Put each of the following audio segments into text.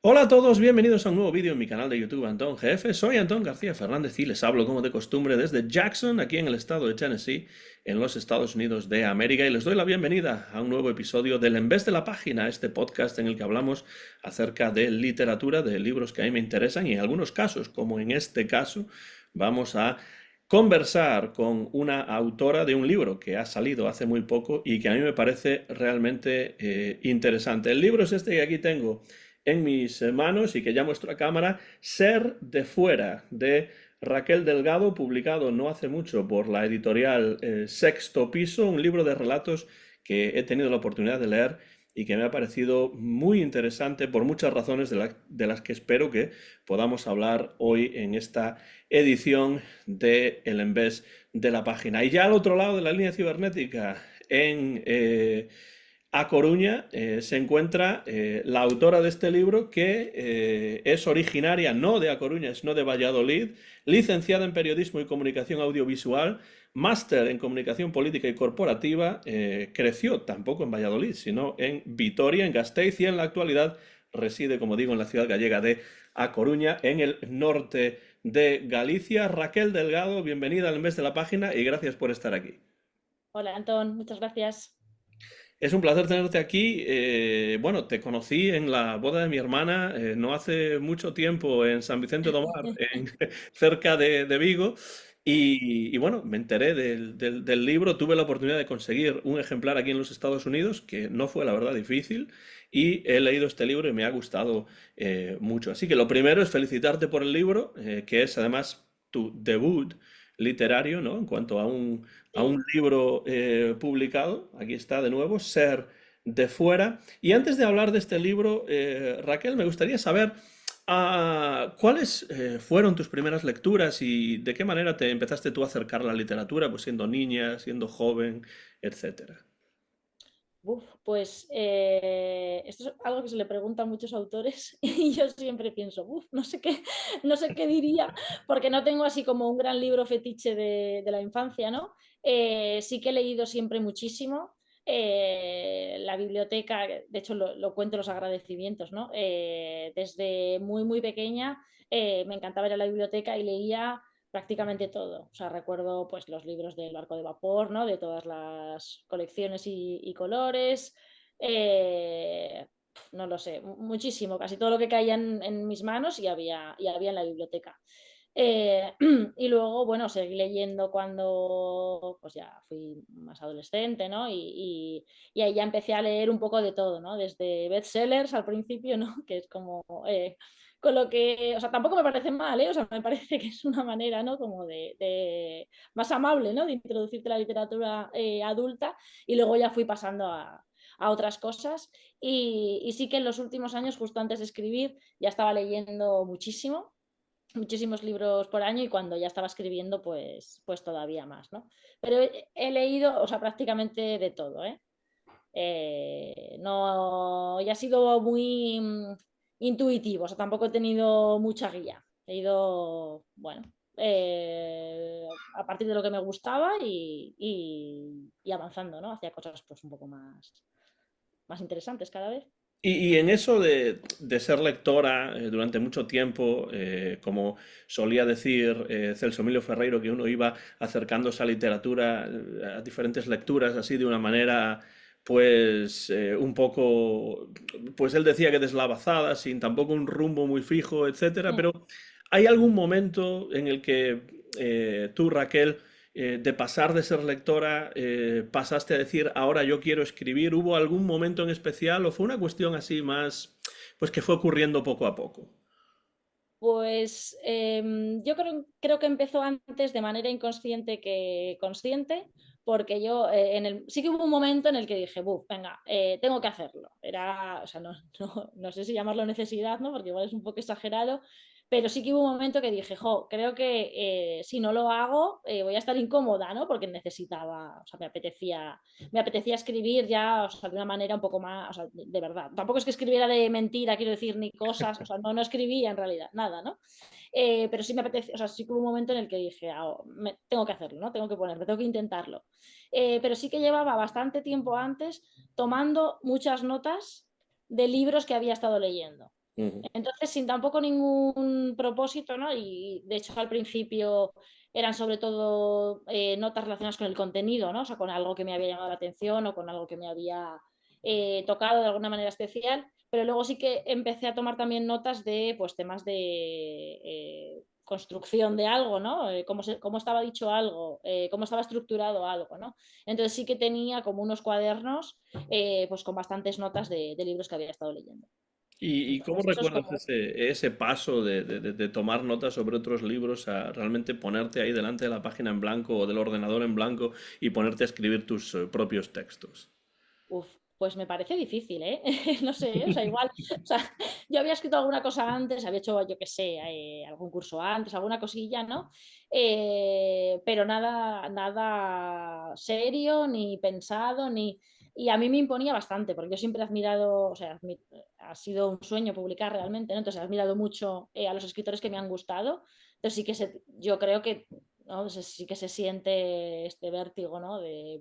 Hola a todos, bienvenidos a un nuevo vídeo en mi canal de YouTube Antón GF. Soy Antón García Fernández y les hablo como de costumbre desde Jackson, aquí en el estado de Tennessee, en los Estados Unidos de América, y les doy la bienvenida a un nuevo episodio del En vez de la página, este podcast en el que hablamos acerca de literatura, de libros que a mí me interesan y en algunos casos, como en este caso, vamos a conversar con una autora de un libro que ha salido hace muy poco y que a mí me parece realmente interesante. El libro es este que aquí tengo en mis manos y que ya muestro a cámara, Ser de fuera, de Raquel Delgado, publicado no hace mucho por la editorial Sexto Piso, un libro de relatos que he tenido la oportunidad de leer y que me ha parecido muy interesante por muchas razones de las que espero que podamos hablar hoy en esta edición de El Envés de la Página. Y ya al otro lado de la línea cibernética, en A Coruña, se encuentra la autora de este libro que es originaria no de A Coruña, sino de Valladolid, licenciada en Periodismo y Comunicación Audiovisual, máster en Comunicación Política y Corporativa, creció tampoco en Valladolid, sino en Vitoria, en Gasteiz, y en la actualidad reside, como digo, en la ciudad gallega de A Coruña, en el norte de Galicia. Raquel Delgado, bienvenida al mes de la página y gracias por estar aquí. Hola, Antón, muchas gracias. Es un placer tenerte aquí. Bueno, te conocí en la boda de mi hermana no hace mucho tiempo en San Vicente do Mar, cerca de Vigo. Y bueno, me enteré del libro, tuve la oportunidad de conseguir un ejemplar aquí en los Estados Unidos, que no fue la verdad difícil, y he leído este libro y me ha gustado mucho. Así que lo primero es felicitarte por el libro, que es además tu debut literario, ¿no? En cuanto a un Sí. libro publicado. Aquí está de nuevo, Ser de fuera. Y antes de hablar de este libro, Raquel, me gustaría saber cuáles fueron tus primeras lecturas y de qué manera te empezaste tú a acercar a la literatura, pues siendo niña, siendo joven, etcétera. Pues esto es algo que se le pregunta a muchos autores y yo siempre pienso, no sé qué, no sé qué diría, porque no tengo así como un gran libro fetiche de la infancia, ¿no? Sí que he leído siempre muchísimo. La biblioteca, de hecho lo cuento en los agradecimientos, ¿no? Desde muy, muy pequeña me encantaba ir a la biblioteca y leía prácticamente todo. O sea, recuerdo pues los libros del barco de vapor, ¿no? De todas las colecciones y colores. No lo sé, muchísimo, casi todo lo que caía en mis manos y había en la biblioteca. Eh, y luego, bueno, seguí leyendo cuando pues ya fui más adolescente, ¿no? Y ahí ya empecé a leer un poco de todo, ¿no? Desde bestsellers al principio, ¿no? Que es como con lo que, o sea, tampoco me parece mal, ¿eh? O sea, me parece que es una manera, ¿no? Como más amable, ¿no? De introducirte a la literatura adulta y luego ya fui pasando a otras cosas y sí que en los últimos años, justo antes de escribir, ya estaba leyendo muchísimo, muchísimos libros por año y cuando ya estaba escribiendo, pues todavía más, ¿no? Pero he leído, o sea, prácticamente de todo, ¿eh? No, y ha sido muy intuitivo, o sea, tampoco he tenido mucha guía. He ido, bueno, a partir de lo que me gustaba y avanzando, ¿no? Hacia cosas pues un poco más interesantes cada vez. Y en eso de ser lectora durante mucho tiempo, como solía decir Celso Emilio Ferreiro, que uno iba acercándose a literatura, a diferentes lecturas, así de una manera, pues un poco, pues él decía que deslavazada, sin tampoco un rumbo muy fijo, etcétera, Mm. pero ¿hay algún momento en el que tú, Raquel, de pasar de ser lectora, pasaste a decir, ahora yo quiero escribir? ¿Hubo algún momento en especial o fue una cuestión así más, pues que fue ocurriendo poco a poco? Pues yo creo que empezó antes de manera inconsciente que consciente, porque yo sí que hubo un momento en el que dije, buf, venga, tengo que hacerlo. Era, o sea, no sé si llamarlo necesidad, ¿no? Porque igual es un poco exagerado, pero sí que hubo un momento que dije, jo, creo que si no lo hago voy a estar incómoda, ¿no? Porque necesitaba, o sea, me apetecía escribir ya, o sea, de una manera un poco más, o sea, de verdad. Tampoco es que escribiera de mentira, quiero decir, ni cosas, o sea, no escribía en realidad, nada, ¿no? Pero sí me apetecía, o sea, sí que hubo un momento en el que dije, tengo que hacerlo, ¿no? Tengo que ponerme, tengo que intentarlo. Pero sí que llevaba bastante tiempo antes tomando muchas notas de libros que había estado leyendo. Ujú. Entonces, sin tampoco ningún propósito, ¿no? Y de hecho al principio eran sobre todo notas relacionadas con el contenido, ¿no? O sea, con algo que me había llamado la atención o con algo que me había tocado de alguna manera especial, pero luego sí que empecé a tomar también notas de pues, temas de construcción de algo, ¿no? Cómo estaba dicho algo, cómo estaba estructurado algo, ¿no? Entonces sí que tenía como unos cuadernos pues con bastantes notas de libros que había estado leyendo. ¿Y cómo Entonces, eso es recuerdas como, ese paso de tomar notas sobre otros libros a realmente ponerte ahí delante de la página en blanco o del ordenador en blanco y ponerte a escribir tus propios textos? uf, pues me parece difícil, ¿eh? No sé, o sea, igual, o sea, yo había escrito alguna cosa antes, había hecho, yo qué sé, algún curso antes, alguna cosilla, ¿no? Pero nada, nada serio, ni pensado, ni... Y a mí me imponía bastante, porque yo siempre he admirado, o sea, ha sido un sueño publicar realmente, ¿no? Entonces he admirado mucho a los escritores que me han gustado. Entonces sí que yo creo que, ¿no? Sí que se siente este vértigo, ¿no? De,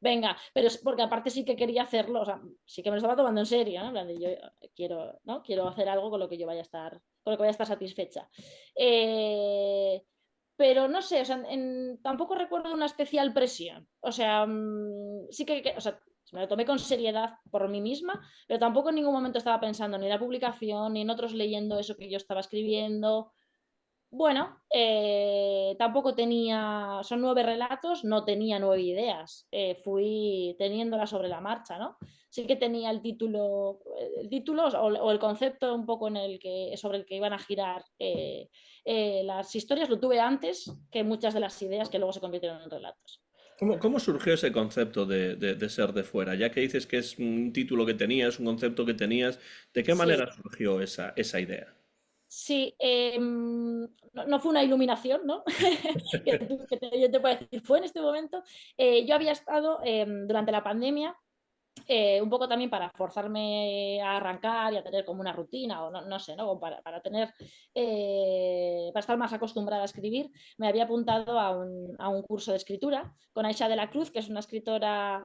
venga, pero es porque aparte sí que quería hacerlo, o sea, sí que me lo estaba tomando en serio, ¿no? En plan de yo quiero, ¿no? Quiero hacer algo con lo que yo vaya a estar, con lo que vaya a estar satisfecha. Pero no sé, o sea, tampoco recuerdo una especial presión. O sea, sí o sea, me lo tomé con seriedad por mí misma, pero tampoco en ningún momento estaba pensando ni en la publicación, ni en otros leyendo eso que yo estaba escribiendo. Bueno, tampoco tenía, son 9 relatos, no tenía 9 ideas, fui teniéndolas sobre la marcha, ¿no? Sí que tenía el título o el concepto un poco sobre el que iban a girar las historias, lo tuve antes que muchas de las ideas que luego se convirtieron en relatos. ¿Cómo surgió ese concepto de ser de fuera? Ya que dices que es un título que tenías, un concepto que tenías, ¿de qué Sí, manera surgió esa idea? sí, no fue una iluminación, ¿no? Yo te puedo decir, fue en este momento. Yo había estado durante la pandemia un poco también para forzarme a arrancar y a tener como una rutina, o no sé, ¿no? Para tener, para estar más acostumbrada a escribir, me había apuntado a un curso de escritura con Aisha de la Cruz, que es una escritora,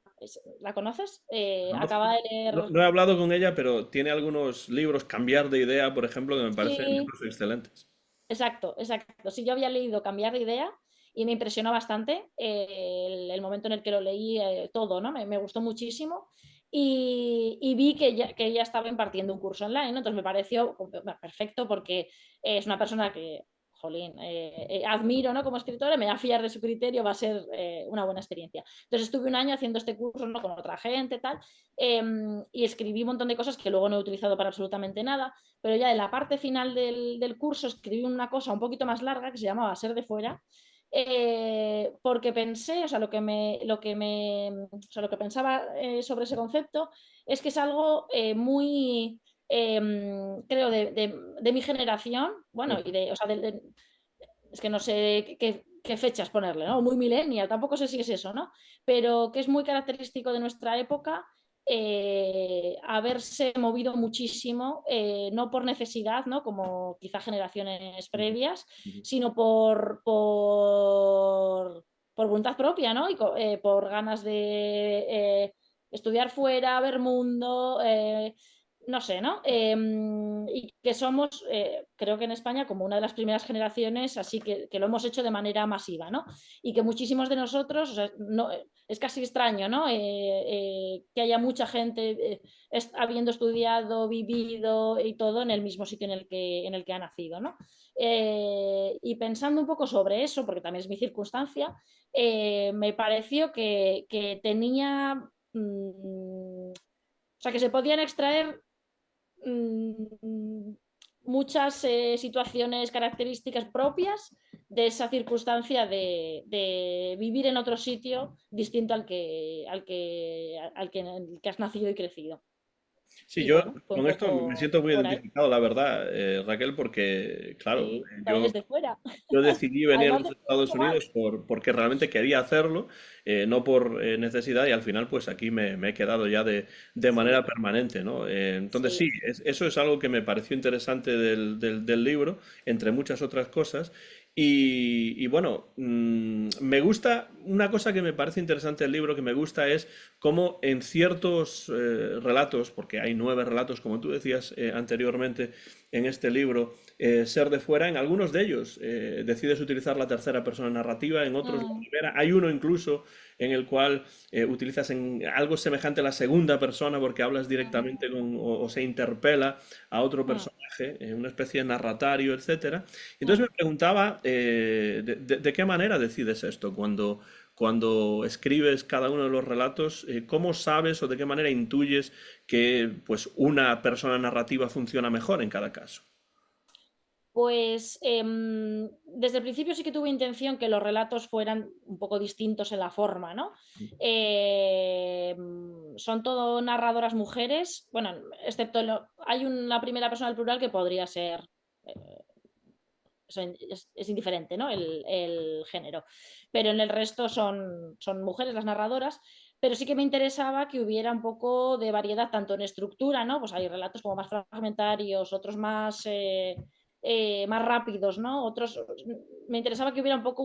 ¿la conoces? Conozco. Acaba de No, leer, no he hablado con ella, pero tiene algunos libros, Cambiar de idea, por ejemplo, que me parecen sí, libros excelentes. exacto, exacto. Sí, yo había leído Cambiar de idea y me impresionó bastante el momento en el que lo leí, todo, ¿no? Me gustó muchísimo y vi que ella estaba impartiendo un curso online, ¿no? Entonces me pareció perfecto porque es una persona que, jolín, admiro, ¿no? Como escritora, me voy a fiar de su criterio, va a ser una buena experiencia. Entonces estuve un año haciendo este curso, ¿no? Con otra gente, tal, y escribí un montón de cosas que luego no he utilizado para absolutamente nada, pero ya en la parte final del curso escribí una cosa un poquito más larga que se llamaba Ser de fuera, porque pensé, o sea, o sea, lo que pensaba sobre ese concepto es que es algo muy, creo, de mi generación, bueno, o sea, es que no sé qué fechas ponerle, ¿no? Muy millennial, tampoco sé si es eso, ¿no? Pero que es muy característico de nuestra época haberse movido muchísimo, no por necesidad, ¿no? Como quizá generaciones previas, sino por voluntad propia, ¿no? Y por ganas de estudiar fuera, ver mundo, no sé, ¿no? Y que somos, creo que en España, como una de las primeras generaciones, así que lo hemos hecho de manera masiva, ¿no? Y que muchísimos de nosotros, o sea, no, es casi extraño, ¿no? Que haya mucha gente habiendo estudiado, vivido y todo en el mismo sitio en el que ha nacido, ¿no? Y pensando un poco sobre eso, porque también es mi circunstancia, me pareció que tenía, o sea, que se podían extraer mmm, muchas situaciones características propias de esa circunstancia de vivir en otro sitio distinto en el que has nacido y crecido. Sí, Y yo bueno, fue un con esto me poco siento muy por ahí. identificado, la verdad, Raquel, porque, claro, Sí, también yo es de fuera. Yo decidí venir a Además los de Estados igual. Unidos porque realmente quería hacerlo, no por necesidad, y al final pues aquí me he quedado ya de manera Sí, permanente, ¿no? Entonces sí, sí, eso es algo que me pareció interesante del libro, entre muchas otras cosas, Y bueno, me gusta, una cosa que me parece interesante del libro, que me gusta es cómo en ciertos relatos, porque hay 9 relatos, como tú decías anteriormente en este libro, ser de fuera, en algunos de ellos decides utilizar la tercera persona narrativa, en otros la Mm, primera. Hay uno incluso en el cual utilizas en algo semejante a la segunda persona porque hablas mm, directamente o se interpela a otro mm, personaje, una especie de narratario, etcétera. Entonces mm. me preguntaba, de qué manera decides esto cuando escribes cada uno de los relatos, ¿cómo sabes o de qué manera intuyes que pues una persona narrativa funciona mejor en cada caso? Pues desde el principio sí que tuve intención que los relatos fueran un poco distintos en la forma, ¿no? Son todo narradoras mujeres, bueno, excepto hay una primera persona del plural que podría ser, eh, es indiferente, ¿no? El género, pero en el resto son mujeres las narradoras. Pero sí que me interesaba que hubiera un poco de variedad, tanto en estructura, ¿no? Pues hay relatos como más fragmentarios, otros más rápidos, ¿no? Otros, me interesaba que hubiera un poco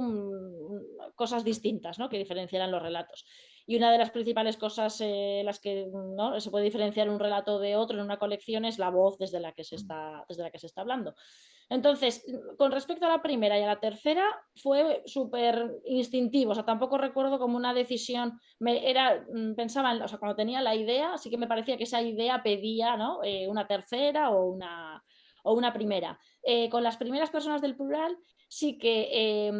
cosas distintas, ¿no? Que diferenciaran los relatos. Y una de las principales cosas las que ¿no? se puede diferenciar un relato de otro en una colección es la voz desde la que se está hablando. Entonces, con respecto a la primera y a la tercera, fue súper instintivo, o sea, tampoco recuerdo como una decisión, pensaba, o sea, cuando tenía la idea, sí que me parecía que esa idea pedía, ¿no? Una tercera o una primera. Con las primeras personas del plural sí que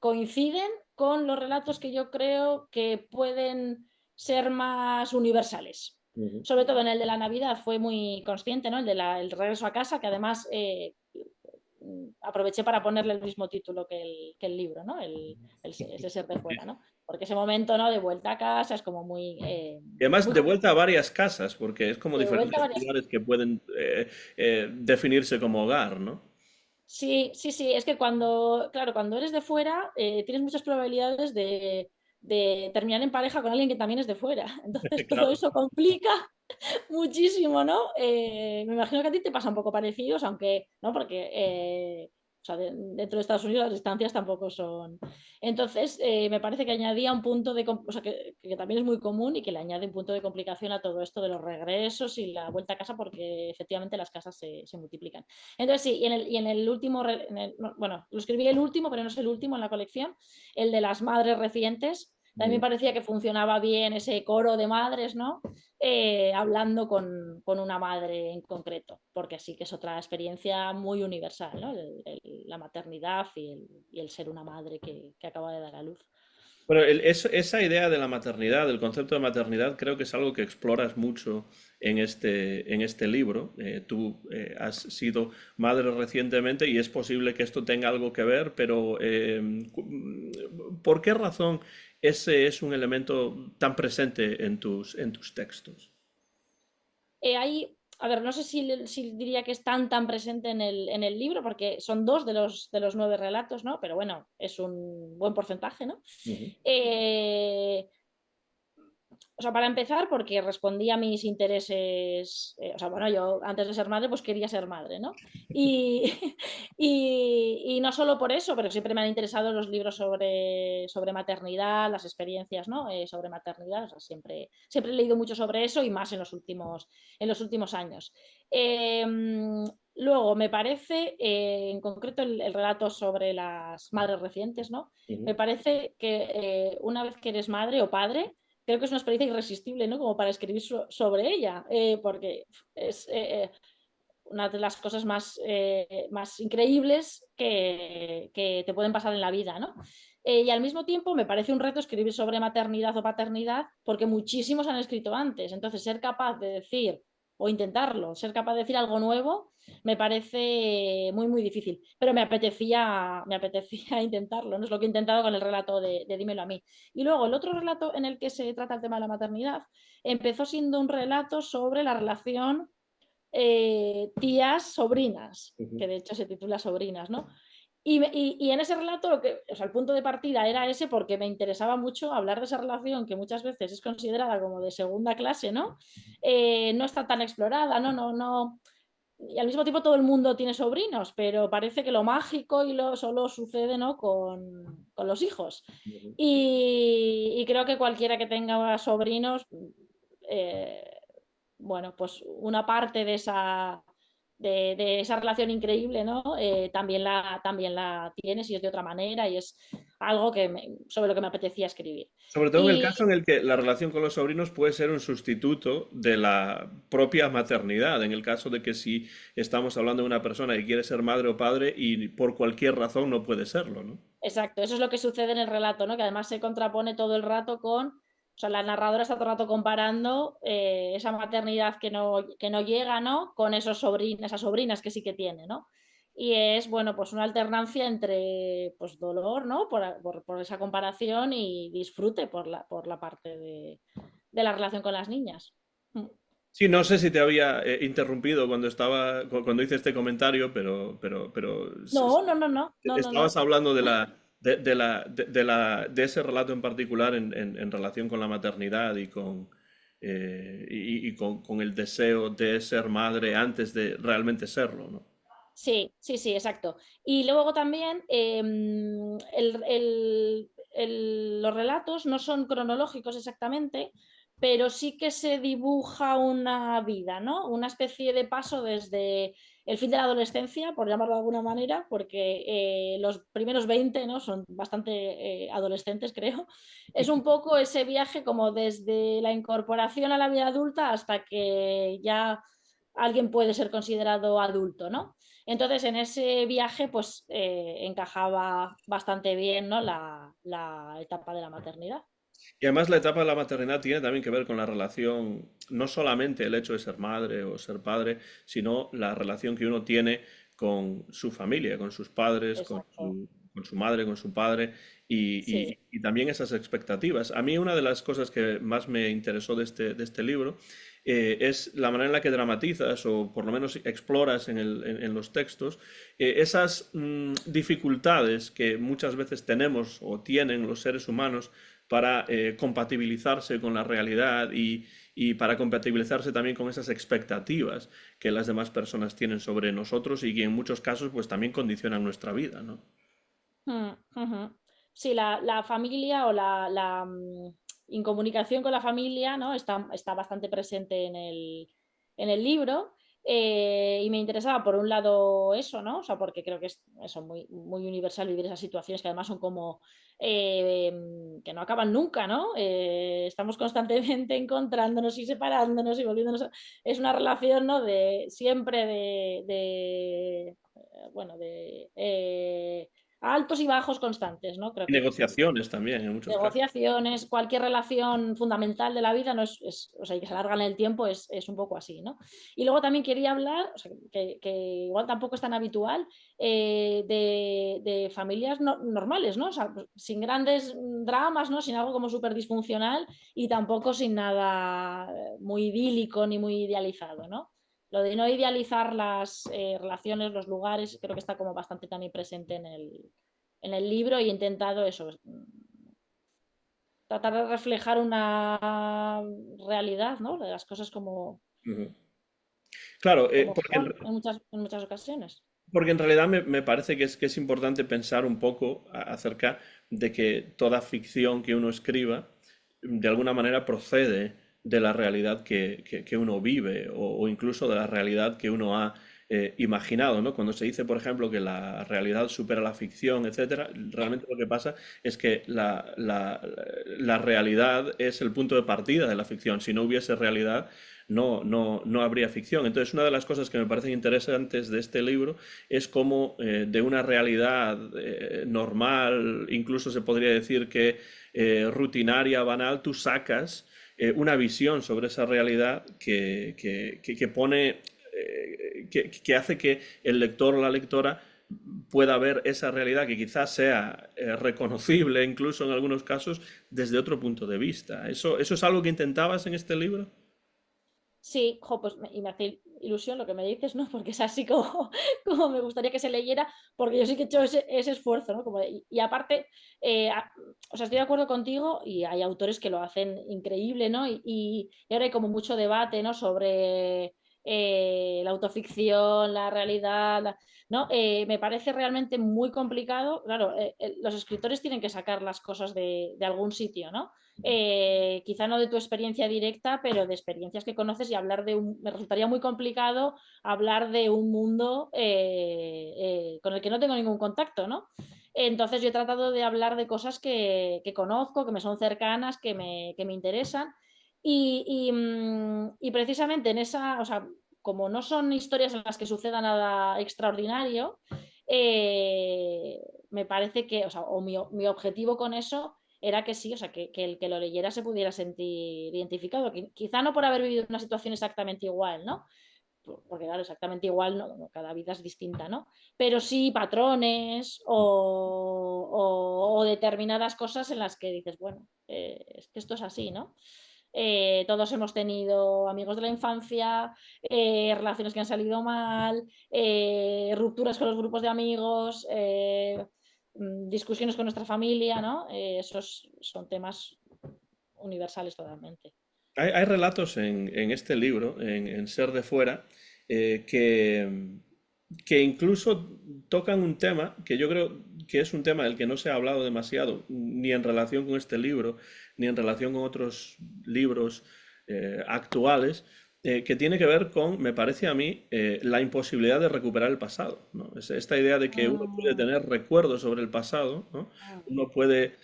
coinciden con los relatos que yo creo que pueden ser más universales. Ujú. Sobre todo en el de la Navidad fue muy consciente, ¿no? El regreso a casa, que además aproveché para ponerle el mismo título que el libro, ¿no? Ese ser de fuera, ¿no? Porque ese momento, ¿no? De vuelta a casa es como Y además muy de vuelta a varias casas, porque es como de vuelta a diferentes varias. lugares que pueden definirse como hogar, ¿no? Sí, sí, sí, es que cuando, claro, cuando eres de fuera, tienes muchas probabilidades de terminar en pareja con alguien que también es de fuera. Entonces todo Claro. eso complica muchísimo, ¿no? Me imagino que a ti te pasa un poco parecidos, aunque, ¿no? Porque o sea, dentro de Estados Unidos las distancias tampoco son. Entonces, me parece que añadía un punto o sea, que también es muy común y que le añade un punto de complicación a todo esto de los regresos y la vuelta a casa, porque efectivamente las casas se multiplican. Entonces, sí, y en el último, bueno, lo escribí el último, pero no es el último en la colección, el de las madres recientes. También me parecía que funcionaba bien ese coro de madres, ¿no? Hablando con una madre en concreto, porque sí que es otra experiencia muy universal, ¿no? La maternidad y el ser una madre que acaba de dar a luz. Bueno, esa idea de la maternidad, del concepto de maternidad, creo que es algo que exploras mucho en este libro. Tú has sido madre recientemente y es posible que esto tenga algo que ver, pero ¿por qué razón ese es un elemento tan presente en tus textos? A ver, no sé si diría que es tan presente en el libro, porque son dos de los 9 relatos, ¿no? Pero bueno, es un buen porcentaje, ¿no? Ujú. Eh, O sea, para empezar, porque respondía a mis intereses, o sea, bueno, yo antes de ser madre, pues quería ser madre, ¿no? Y, y no solo por eso, pero siempre me han interesado los libros sobre maternidad, las experiencias, ¿no? Sobre maternidad, o sea, siempre he leído mucho sobre eso y más en los últimos años. Eh, Luego, me parece, en concreto, el relato sobre las madres recientes, ¿no? Ujú. Me parece que una vez que eres madre o padre, creo que es una experiencia irresistible, ¿no? Como para escribir sobre ella, porque es una de las cosas más increíbles que te pueden pasar en la vida, ¿no? Y al mismo tiempo me parece un reto escribir sobre maternidad o paternidad, porque muchísimos han escrito antes. Entonces, ser capaz de decir, o intentarlo, ser capaz de decir algo nuevo, me parece muy difícil. Pero me apetecía intentarlo, ¿no? Es lo que he intentado con el relato de Dímelo a mí. Y luego, el otro relato en el que se trata el tema de la maternidad empezó siendo un relato sobre la relación tías, sobrinas, Ujú. que de hecho se titula Sobrinas, ¿no? Y en ese relato, o sea, el punto de partida era ese porque me interesaba mucho hablar de esa relación que muchas veces es considerada como de segunda clase, ¿no? No está tan explorada, ¿no? y al mismo tiempo todo el mundo tiene sobrinos, pero parece que lo mágico y lo solo sucede, ¿no? con los hijos. Y creo que cualquiera que tenga sobrinos, eh, bueno, pues una parte de esa relación increíble, ¿no? También la tienes y es de otra manera y es algo sobre lo que me apetecía escribir. Sobre todo en el Y caso en el que la relación con los sobrinos puede ser un sustituto de la propia maternidad, en el caso de que si estamos hablando de una persona que quiere ser madre o padre y por cualquier razón no puede serlo, ¿no? exacto, eso es lo que sucede en el relato, ¿no? Que además se contrapone todo el rato o sea, la narradora está todo el rato comparando esa maternidad que no llega, ¿no? Con esas sobrinas que sí que tiene, ¿no? Y es, bueno, pues una alternancia entre pues, dolor, ¿no? Por esa comparación y disfrute por la parte de la relación con las niñas. Mm. Sí, no sé si te había interrumpido cuando cuando hice este comentario, pero No, no, no, no, no, no, estabas no. hablando de ese relato en particular en relación con la maternidad y con el deseo de ser madre antes de realmente serlo, ¿no? Sí, sí, sí, exacto. Y luego también los relatos no son cronológicos exactamente, pero sí que se dibuja una vida, ¿no? Una especie de paso desde el fin de la adolescencia, por llamarlo de alguna manera, porque los primeros 20, ¿no? Son bastante adolescentes, creo. Es un poco ese viaje como desde la incorporación a la vida adulta hasta que ya alguien puede ser considerado adulto, ¿no? Entonces, en ese viaje, pues encajaba bastante bien, ¿no? La etapa de la maternidad. Y además la etapa de la maternidad tiene también que ver con la relación, no solamente el hecho de ser madre o ser padre, sino la relación que uno tiene con su familia, con sus padres, Exacto. con su madre, con su padre, Sí. y también esas expectativas. A mí una de las cosas que más me interesó de este libro es la manera en la que dramatizas o por lo menos exploras en los textos esas dificultades que muchas veces tenemos o tienen los seres humanos para compatibilizarse con la realidad y para compatibilizarse también con esas expectativas que las demás personas tienen sobre nosotros y que en muchos casos pues también condicionan nuestra vida, ¿no? Mm, ujú. Sí, la familia o incomunicación con la familia, ¿no? Está bastante presente en el libro. Y me interesaba, por un lado, eso, ¿no? O sea, porque creo que es eso, muy, muy universal vivir esas situaciones que además son como eh, que no acaban nunca, ¿no? Estamos constantemente encontrándonos y separándonos y volviéndonos. Es una relación, ¿no? De siempre bueno, altos y bajos constantes, ¿no? Creo Y que negociaciones también en muchos casos. negociaciones, cualquier relación fundamental de la vida, no o sea, y que se alarga en el tiempo, es un poco así, ¿no? Y luego también quería hablar, o sea, que igual tampoco es tan habitual, de familias normales, ¿no? O sea, pues, sin grandes dramas, ¿no? Sin algo como súper disfuncional y tampoco sin nada muy idílico ni muy idealizado, ¿no? Lo de no idealizar las relaciones, los lugares, creo que está como bastante también presente en el libro y he intentado eso, tratar de reflejar una realidad, ¿no? De las cosas Ujú. Claro, como son en muchas ocasiones. porque en realidad me parece que es importante pensar un poco acerca de que toda ficción que uno escriba de alguna manera procede de la realidad que uno vive o incluso de la realidad que uno ha imaginado, ¿no? Cuando se dice, por ejemplo, que la realidad supera la ficción, etcétera, realmente lo que pasa es que la realidad es el punto de partida de la ficción. Si no hubiese realidad, no habría ficción. Entonces, una de las cosas que me parecen interesantes de este libro es cómo de una realidad normal, incluso se podría decir que rutinaria, banal, tú sacas una visión sobre esa realidad que pone, que hace que el lector o la lectora pueda ver esa realidad que quizás sea reconocible incluso en algunos casos desde otro punto de vista. ¿Eso es algo que intentabas en este libro? Sí, jo, pues y me hace ilusión lo que me dices, ¿no? Porque es así como, como me gustaría que se leyera, porque yo sí que he hecho ese esfuerzo, ¿no? Y aparte, o sea, estoy de acuerdo contigo y hay autores que lo hacen increíble, ¿no? Y ahora hay como mucho debate, ¿no? Sobre la autoficción, la realidad, ¿no? Me parece realmente muy complicado. Claro, los escritores tienen que sacar las cosas de algún sitio, ¿no? Quizá no de tu experiencia directa, pero de experiencias que conoces y hablar me resultaría muy complicado hablar de un mundo con el que no tengo ningún contacto, ¿no? Entonces yo he tratado de hablar de cosas que conozco, que me son cercanas, que me interesan y precisamente en esa, o sea, como no son historias en las que suceda nada extraordinario, me parece que, o sea, mi objetivo con eso era que sí, o sea, que el que lo leyera se pudiera sentir identificado, quizá no por haber vivido una situación exactamente igual, ¿no? Porque claro, exactamente igual, no, cada vida es distinta, ¿no? Pero sí patrones o determinadas cosas en las que dices, bueno, es que esto es así, ¿no? Todos hemos tenido amigos de la infancia, relaciones que han salido mal, rupturas con los grupos de amigos, discusiones con nuestra familia, ¿no? Esos son temas universales totalmente. Hay relatos en este libro, en Ser de Fuera, eh, que, que incluso tocan un tema que yo creo que es un tema del que no se ha hablado demasiado, ni en relación con este libro, ni en relación con otros libros actuales, que tiene que ver con, me parece a mí, la imposibilidad de recuperar el pasado, ¿no? Esta idea de que uno puede Mm, tener recuerdos sobre el pasado, ¿no? mm, Uno puede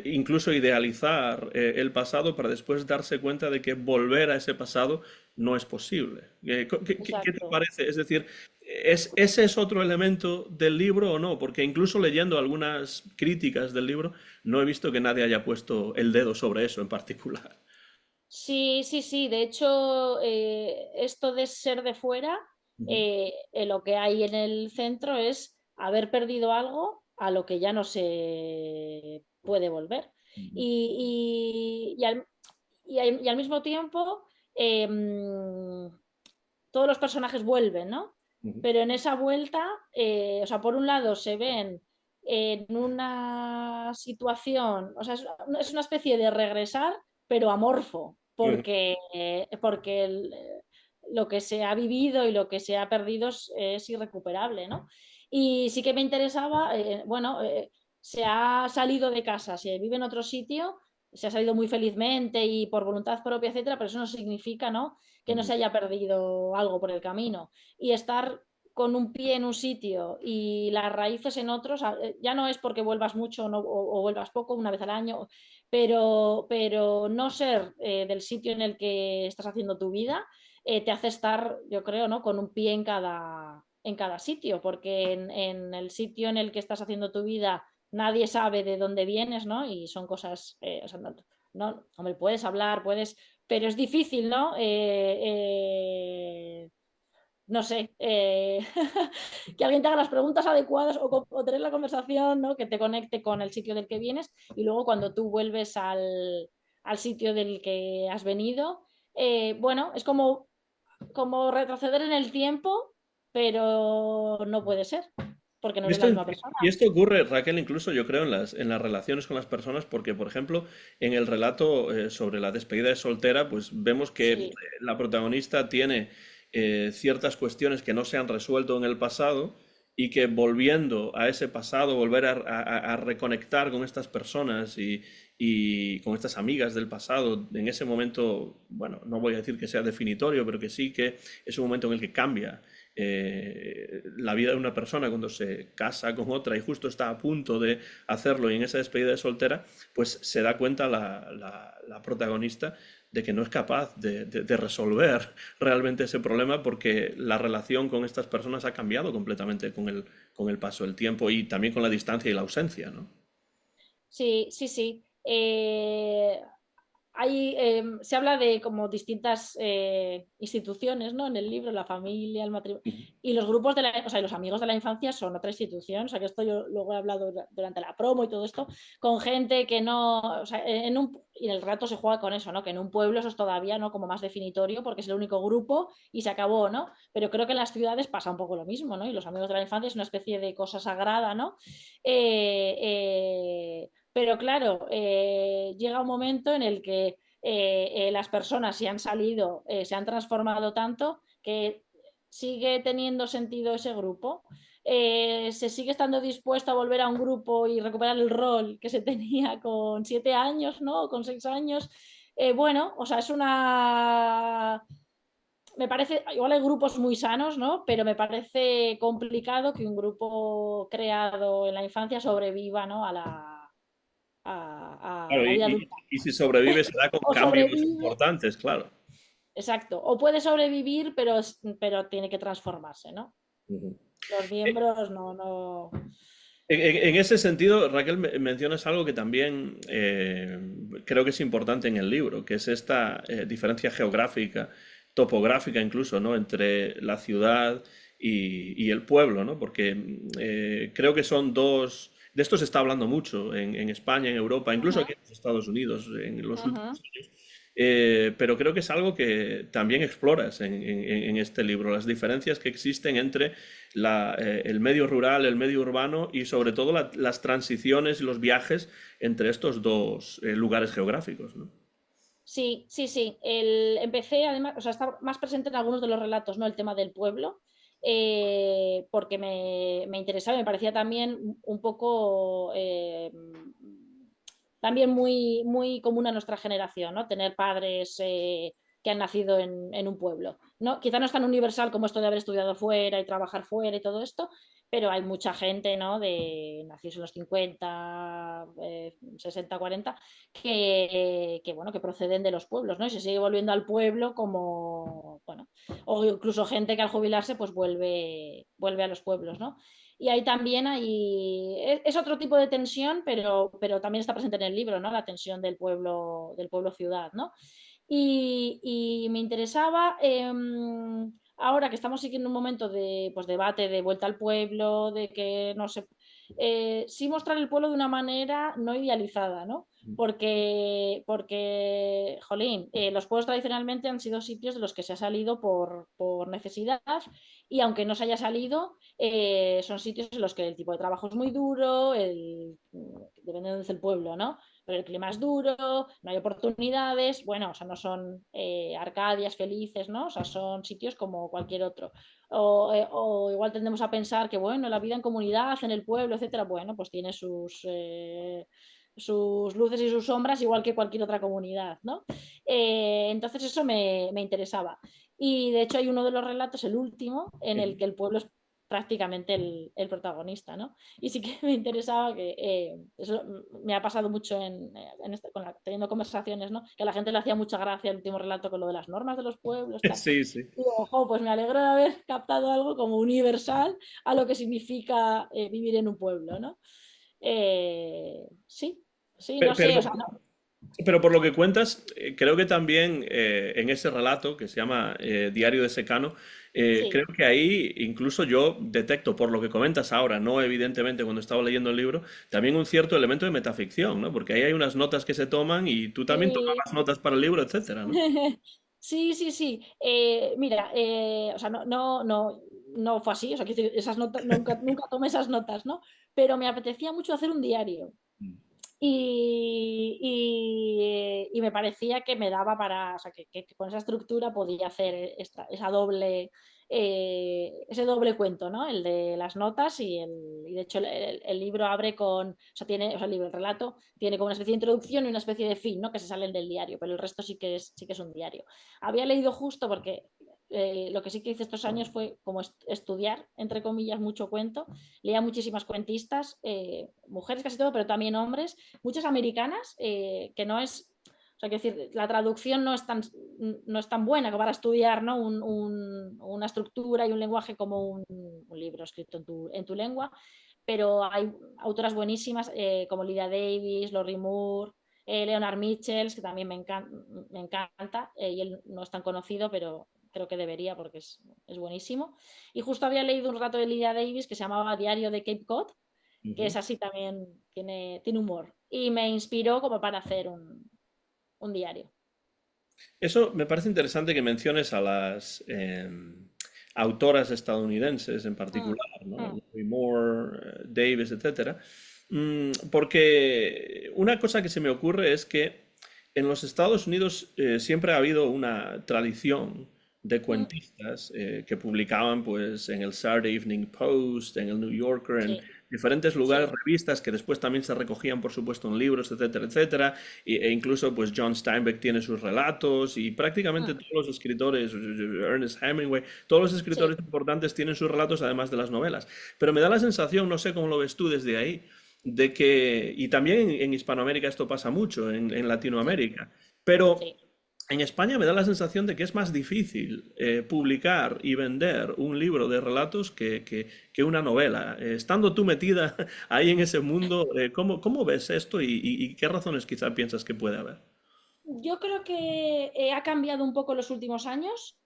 incluso idealizar el pasado para después darse cuenta de que volver a ese pasado no es posible. ¿Qué te exacto. parece? Es decir, ¿ese es otro elemento del libro o no? Porque incluso leyendo algunas críticas del libro, no he visto que nadie haya puesto el dedo sobre eso en particular. Sí, sí, sí. De hecho, esto de ser de fuera, Ujú, lo que hay en el centro es haber perdido algo a lo que ya no se puede volver. ujú, Y, y- y al, y al mismo tiempo, todos los personajes vuelven, ¿no? ujú, Pero en esa vuelta, o sea, por un lado se ven en una situación, o sea, es una especie de regresar, pero amorfo, ujú. porque lo que se ha vivido y lo que se ha perdido es irrecuperable, ¿no? Y sí que me interesaba, bueno, se ha salido de casa, se vive en otro sitio, se ha salido muy felizmente y por voluntad propia, etcétera, pero eso no significa, ¿no?, que no Ujú. se haya perdido algo por el camino. Y estar con un pie en un sitio y las raíces en otros, ya no es porque vuelvas mucho o vuelvas poco, una vez al año, pero no ser del sitio en el que estás haciendo tu vida te hace estar, yo creo, ¿no?, con un pie en cada sitio, porque en el sitio en el que estás haciendo tu vida nadie sabe de dónde vienes, ¿no? Y son cosas, o sea, hombre, puedes hablar, puedes, pero es difícil, ¿no? No sé, que alguien te haga las preguntas adecuadas o tener la conversación, ¿no?, que te conecte con el sitio del que vienes y luego cuando tú vuelves al sitio del que has venido, bueno, es como retroceder en el tiempo, pero no puede ser, porque no Y eres esto, la misma persona. y esto ocurre, Raquel, incluso yo creo en las relaciones con las personas, porque, por ejemplo, en el relato sobre la despedida de soltera, pues vemos que Sí, la protagonista tiene ciertas cuestiones que no se han resuelto en el pasado y que volviendo a ese pasado, volver a reconectar con estas personas y con estas amigas del pasado, en ese momento, bueno, no voy a decir que sea definitorio, pero que sí que es un momento en el que cambia la vida de una persona cuando se casa con otra y justo está a punto de hacerlo y en esa despedida de soltera, pues se da cuenta la protagonista de que no es capaz de resolver realmente ese problema porque la relación con estas personas ha cambiado completamente con el paso del tiempo y también con la distancia y la ausencia, ¿no? sí, sí, sí. Se habla de como distintas instituciones, ¿no?, en el libro, la familia, el matrimonio, Ujú. y los grupos o sea, los amigos de la infancia son otra institución, o sea, que esto yo luego he hablado durante la promo y todo esto, con gente que no, o sea, y en el rato se juega con eso, ¿no?, que en un pueblo eso es todavía, ¿no?, como más definitorio porque es el único grupo y se acabó, ¿no? Pero creo que en las ciudades pasa un poco lo mismo, ¿no? Y los amigos de la infancia es una especie de cosa sagrada, ¿no? Pero claro, llega un momento en el que las personas se han salido, se han transformado tanto que sigue teniendo sentido ese grupo. Se sigue estando dispuesto a volver a un grupo y recuperar el rol que se tenía con 7 años, ¿no? O con 6 años. Bueno, o sea, es una... Me parece, igual hay grupos muy sanos, ¿no? Pero me parece complicado que un grupo creado en la infancia sobreviva, ¿no? A Claro, la vida adulta. y si sobrevive será con O cambios sobrevive, importantes, claro. exacto, o puede sobrevivir, pero tiene que transformarse, ¿no? Ujú. Los Eh, miembros no. En ese sentido, Raquel, mencionas algo que también creo que es importante en el libro, que es esta diferencia geográfica, topográfica incluso, ¿no? Entre la ciudad y el pueblo, ¿no? Porque creo que son dos... De esto se está hablando mucho en España, en Europa, incluso Ujú, aquí en los Estados Unidos en los ujú. últimos años. Pero creo que es algo que también exploras en este libro, las diferencias que existen entre el medio rural, el medio urbano y sobre todo las transiciones y los viajes entre estos dos lugares geográficos, ¿no? Sí, sí, sí. Empecé, además, o sea, está más presente en algunos de los relatos, ¿no? El tema del pueblo, porque me interesaba, me parecía también un poco también muy, muy común a nuestra generación, ¿no? Tener padres que han nacido en un pueblo. ¿No? Quizá no es tan universal como esto de haber estudiado fuera y trabajar fuera y todo esto, pero hay mucha gente, ¿no? De nacidos en los 50, 60, 40, bueno, que proceden de los pueblos, ¿no? Y se sigue volviendo al pueblo como, bueno, o incluso gente que al jubilarse pues vuelve a los pueblos, ¿no? Y ahí también es otro tipo de tensión, pero también está presente en el libro, ¿no? La tensión del pueblo ciudad, ¿no? Y me interesaba, ahora que estamos siguiendo un momento de pues, debate de vuelta al pueblo, de que no sé, sí mostrar el pueblo de una manera no idealizada, ¿no? Porque jolín, los pueblos tradicionalmente han sido sitios de los que se ha salido por necesidad y aunque no se haya salido, son sitios en los que el tipo de trabajo es muy duro, dependiendo del pueblo, ¿no? Pero el clima es duro, no hay oportunidades, bueno, o sea, no son Arcadias felices, ¿no? O sea, son sitios como cualquier otro. O igual tendemos a pensar que, bueno, la vida en comunidad, en el pueblo, etcétera, bueno, pues tiene sus luces y sus sombras, igual que cualquier otra comunidad, ¿no? Entonces eso me interesaba. Y de hecho hay uno de los relatos, el último, en el que el pueblo es prácticamente el protagonista, ¿no? Y sí que me interesaba que eso me ha pasado mucho teniendo conversaciones, ¿no? Que a la gente le hacía mucha gracia el último relato con lo de las normas de los pueblos, tal. Sí, sí. Y digo, ojo, pues me alegro de haber captado algo como universal a lo que significa vivir en un pueblo, ¿no? Sí, sí, no sé, Pero, o sea, no, pero por lo que cuentas, creo que también en ese relato que se llama Diario de Secano, sí. creo que ahí incluso yo detecto, por lo que comentas ahora, no evidentemente cuando estaba leyendo el libro, también un cierto elemento de metaficción, ¿no? Porque ahí hay unas notas que se toman y tú también Sí, tomabas notas para el libro, etcétera, ¿no? sí, sí, sí. Mira, o sea, no fue así, o sea, quiero decir, esas notas, nunca tomé esas notas, ¿no? Pero me apetecía mucho hacer un diario. Y me parecía que me daba para, o sea, que con esa estructura podía hacer ese doble cuento, ¿no? El de las notas y de hecho el libro abre o sea, el relato tiene como una especie de introducción y una especie de fin, ¿no? Que se salen del diario, pero el resto sí que es un diario. Había leído justo porque lo que sí que hice estos años fue como estudiar, entre comillas, mucho cuento. Leía muchísimas cuentistas, mujeres casi todo, pero también hombres, muchas americanas, que no es, o sea, quiero decir, la traducción no es tan buena como para estudiar, ¿no? Una estructura y un lenguaje como un libro escrito en tu lengua, pero hay autoras buenísimas como Lydia Davis, Lori Moore, Leonard Michels, que también me encanta, y él no es tan conocido, pero creo que debería porque es buenísimo. Y justo había leído un rato de Lydia Davis que se llamaba Diario de Cape Cod, que es Ujú. así también, tiene humor. Y me inspiró como para hacer un diario. Eso me parece interesante que menciones a las autoras estadounidenses en Mm, particular, ¿no? mm, Lori Moore, Davis, etcétera. Porque una cosa que se me ocurre es que En los Estados Unidos siempre ha habido una tradición de Mm, cuentistas que publicaban pues en el Saturday Evening Post, en el New Yorker, en sí, diferentes lugares, sí. revistas que después también se recogían por supuesto en libros, etcétera, etcétera. E incluso pues John Steinbeck tiene sus relatos y prácticamente Mm, todos los escritores, Ernest Hemingway, todos los escritores sí, importantes tienen sus relatos además de las novelas. Pero me da la sensación, no sé cómo lo ves tú desde ahí, de que, y también en Hispanoamérica esto pasa mucho, en sí, Latinoamérica, pero sí. en España me da la sensación de que es más difícil publicar y vender un libro de relatos que una novela. Estando tú metida ahí en ese mundo, ¿cómo ves esto y qué razones quizá piensas que puede haber? Yo creo que ha cambiado un poco en los últimos años,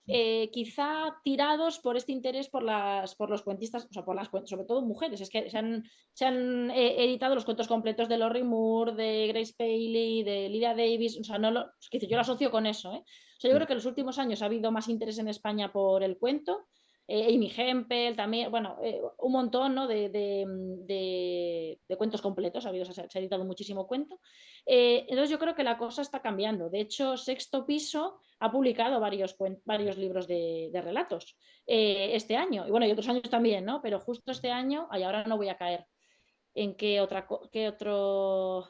quizá tirados por este interés por los cuentistas, o sea, sobre todo mujeres. Es que se han editado los cuentos completos de Lorrie Moore, de Grace Paley, de Lydia Davis. O sea, es que yo lo asocio con eso, ¿eh? O sea, yo creo que en los últimos años ha habido más interés en España por el cuento. Amy Hempel también, bueno, un montón, ¿no? de cuentos completos. Se ha editado muchísimo cuento. Entonces yo creo que la cosa está cambiando. De hecho, Sexto Piso ha publicado varios libros de relatos este año. Y bueno, y otros años también, ¿no? Pero justo este año, ay, ahora no voy a caer en qué otro.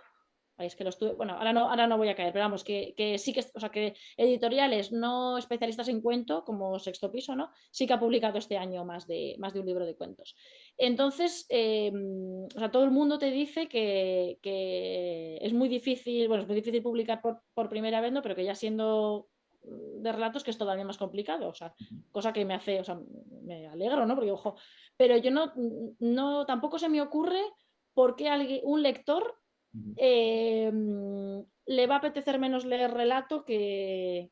Ay, es que lo estuve. Bueno, ahora no voy a caer, pero vamos, que sí que, o sea, que editoriales no especialistas en cuento, como Sexto Piso, ¿no? Sí que ha publicado este año más de un libro de cuentos. Entonces, o sea, todo el mundo te dice que es muy difícil, bueno, es muy difícil publicar por primera vez, ¿no? Pero que ya siendo de relatos que es todavía más complicado, o sea, cosa que me hace, o sea, me alegro, ¿no? Porque, ojo, pero yo tampoco se me ocurre por qué un lector le va a apetecer menos leer relato que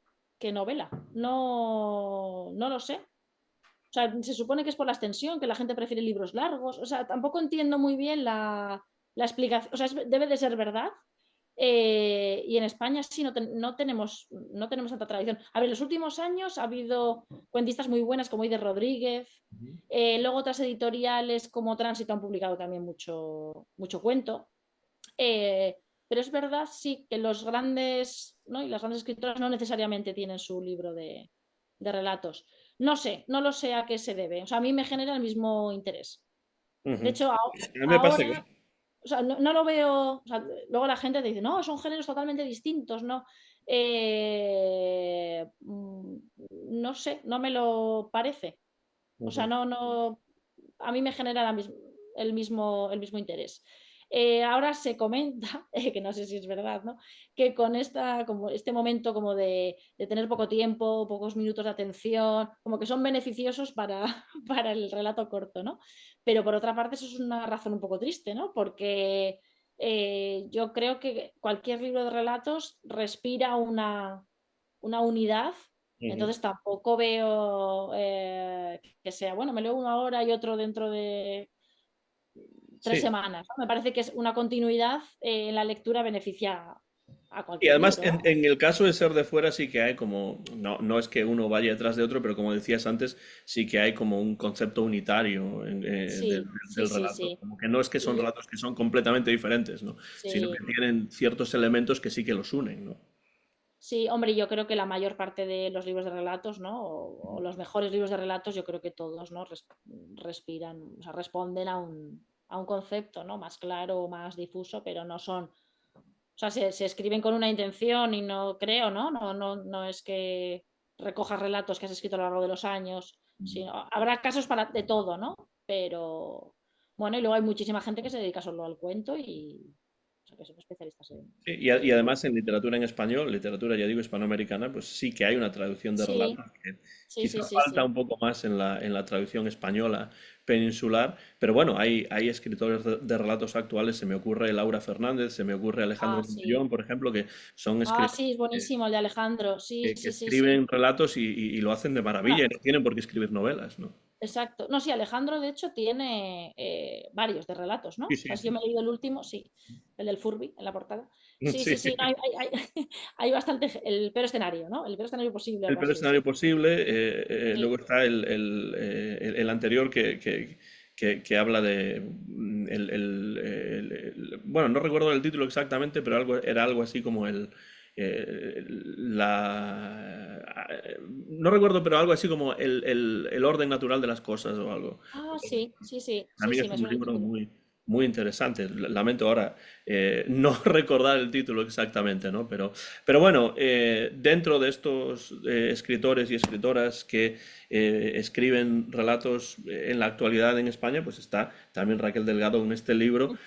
novela. No, no lo sé. O sea, se supone que es por la extensión, que la gente prefiere libros largos. O sea, tampoco entiendo muy bien la explicación. O sea, debe de ser verdad. Y en España sí no tenemos tanta tradición. A ver, en los últimos años ha habido cuentistas muy buenas como Ide Rodríguez. Luego otras editoriales como Tránsito han publicado también mucho, mucho cuento. Eh, pero es verdad, sí, que los grandes, ¿no? Y las grandes escritoras no necesariamente tienen su libro de relatos. No sé, no lo sé a qué se debe. O sea, a mí me genera el mismo interés. De Ujú. hecho, A mí me pasa que... ahora, o sea, no lo veo. O sea, luego la gente te dice, no, son géneros totalmente distintos, ¿no? No sé, no me lo parece. O sea, Ujú. no, a mí me genera el mismo interés. Ahora se comenta, que no sé si es verdad, ¿no? Que con como este momento como de tener poco tiempo, pocos minutos de atención, como que son beneficiosos para, para el relato corto, ¿no? Pero por otra parte eso es una razón un poco triste, ¿no? Porque yo creo que cualquier libro de relatos respira una unidad. Ujú. Entonces tampoco veo que sea, bueno, me leo uno ahora y otro dentro de tres Sí. semanas, ¿no? Me parece que es una continuidad en la lectura beneficia a Y cualquier además, libro, en, ¿no? en el caso de ser de fuera, sí que hay como, no es que uno vaya detrás de otro, pero como decías antes, sí que hay como un concepto unitario del, Sí, sí, del sí, relato. sí. Como que no es que son Y relatos que son completamente diferentes, ¿no? Sino que sí, tienen ciertos elementos que sí que los unen, ¿no? sí, hombre, yo creo que la mayor parte de los libros de relatos, ¿no? O los mejores libros de relatos, yo creo que todos, ¿no? Respiran, o sea, responden a un concepto, ¿no? Más claro, más difuso, pero no son. O sea, se escriben con una intención y no creo, ¿no? No es que recojas relatos que has escrito a lo largo de los años, sino habrá casos de todo, ¿no? Pero bueno, y luego hay muchísima gente que se dedica solo al cuento y o sea, que son especialistas Sí, y en además en literatura en español, literatura ya digo hispanoamericana, pues sí que hay una traducción de Sí, relatos que sí, quizá sí, sí, falta sí. un poco más en la traducción española peninsular, pero bueno, hay escritores de relatos actuales, se me ocurre Laura Fernández, se me ocurre Alejandro Ah, sí. Mogollón, por ejemplo, que son Ah, escritores sí, es buenísimo el de Alejandro. Sí, que sí, sí, sí. escriben relatos y lo hacen de Ah, maravilla y no tienen por qué escribir novelas, ¿no? exacto. No, sí, Alejandro, de hecho, tiene varios de relatos, ¿no? Sí, O sea, sí, si yo sí. me he leído el último, sí. El del Furby en la portada. Sí, Sí, sí, sí. sí. Hay bastante. El peor escenario, ¿no? El peor escenario posible, El algo peor así, sí. escenario posible. Luego Sí, está el anterior que habla de. Bueno, no recuerdo el título exactamente, pero era algo así como no recuerdo, pero algo así como el orden natural de las cosas o algo. Ah, sí, sí, sí, sí, También sí, es me un suena. libro muy interesante. Lamento ahora no recordar el título exactamente, ¿no? Pero bueno, dentro de estos escritores y escritoras que escriben relatos en la actualidad en España, pues está también Raquel Delgado en este libro,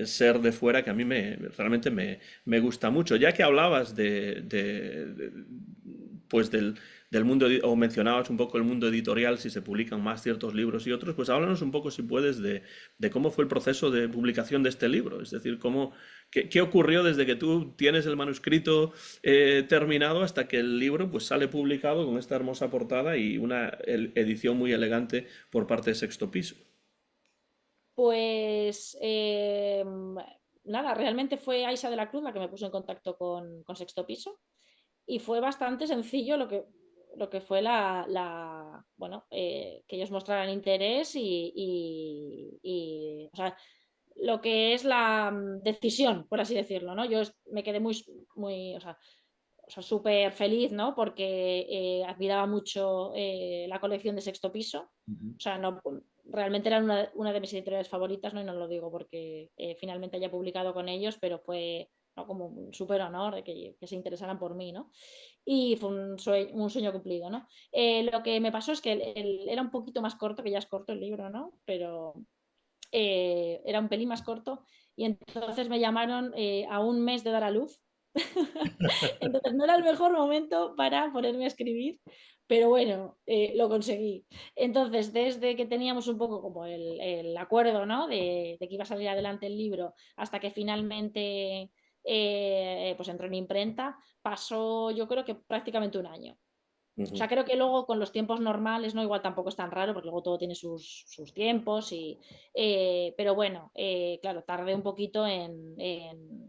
Ser de Fuera, que a mí realmente me gusta mucho. Ya que hablabas pues del mundo, o mencionabas un poco el mundo editorial, si se publican más ciertos libros y otros, pues háblanos un poco, si puedes, de cómo fue el proceso de publicación de este libro. Es decir, qué ocurrió desde que tú tienes el manuscrito terminado hasta que el libro pues sale publicado con esta hermosa portada y una edición muy elegante por parte de Sexto Piso. Pues nada, realmente fue Aisa de la Cruz la que me puso en contacto con Sexto Piso y fue bastante sencillo lo que fue bueno, que ellos mostraran interés o sea, lo que es la decisión, por así decirlo, ¿no? Yo me quedé o sea, súper feliz, ¿no? Porque admiraba mucho la colección de Sexto Piso. O sea, no, realmente era una de mis editoriales favoritas, ¿no? Y no lo digo porque finalmente haya publicado con ellos, pero fue, ¿no?, como un súper honor de que se interesaran por mí, ¿no? Y fue un sueño cumplido, ¿no? Lo que me pasó es que era un poquito más corto, que ya es corto el libro, ¿no? Pero era un pelín más corto y entonces me llamaron a un mes de dar a luz. Entonces no era el mejor momento para ponerme a escribir, pero bueno, lo conseguí. Entonces, desde que teníamos un poco como el acuerdo, ¿no?, de que iba a salir adelante el libro hasta que finalmente pues entró en imprenta, pasó yo creo que prácticamente un año. O Ujú. sea, creo que luego con los tiempos normales, ¿no? Igual tampoco es tan raro, porque luego todo tiene sus tiempos. Pero bueno, claro, tardé un poquito en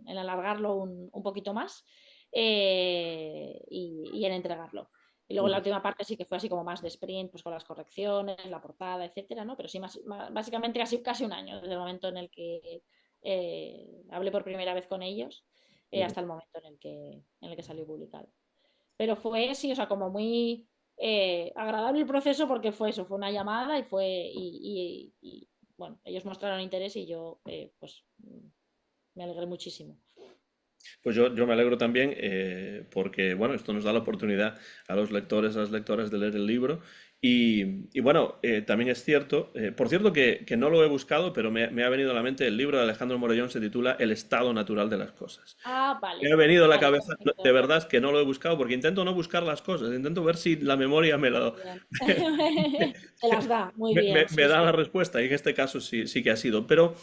alargarlo un poquito más y en entregarlo. Y luego la Ujú. última parte sí que fue así como más de sprint, pues con las correcciones, la portada, etcétera, ¿no? Pero sí, básicamente casi un año, desde el momento en el que hablé por primera vez con ellos Ujú. hasta el momento en el que salió publicado. Pero fue, sí, o sea, como muy agradable el proceso porque fue eso, fue una llamada y bueno, ellos mostraron interés y yo pues me alegré muchísimo. Pues yo me alegro también porque, bueno, esto nos da la oportunidad a los lectores, a las lectoras de leer el libro. Y bueno, también es cierto, por cierto que no lo he buscado, pero me ha venido a la mente el libro de Alejandro Morellón, se titula El estado natural de las cosas. Ah, Me vale, ha venido a la vale, cabeza, de perfecto. verdad es que no lo he buscado porque intento no buscar las cosas, intento ver si la memoria me Muy lo, bien. Te las da, muy bien, me sí, da la sí. respuesta y en este caso sí que ha sido. Pero,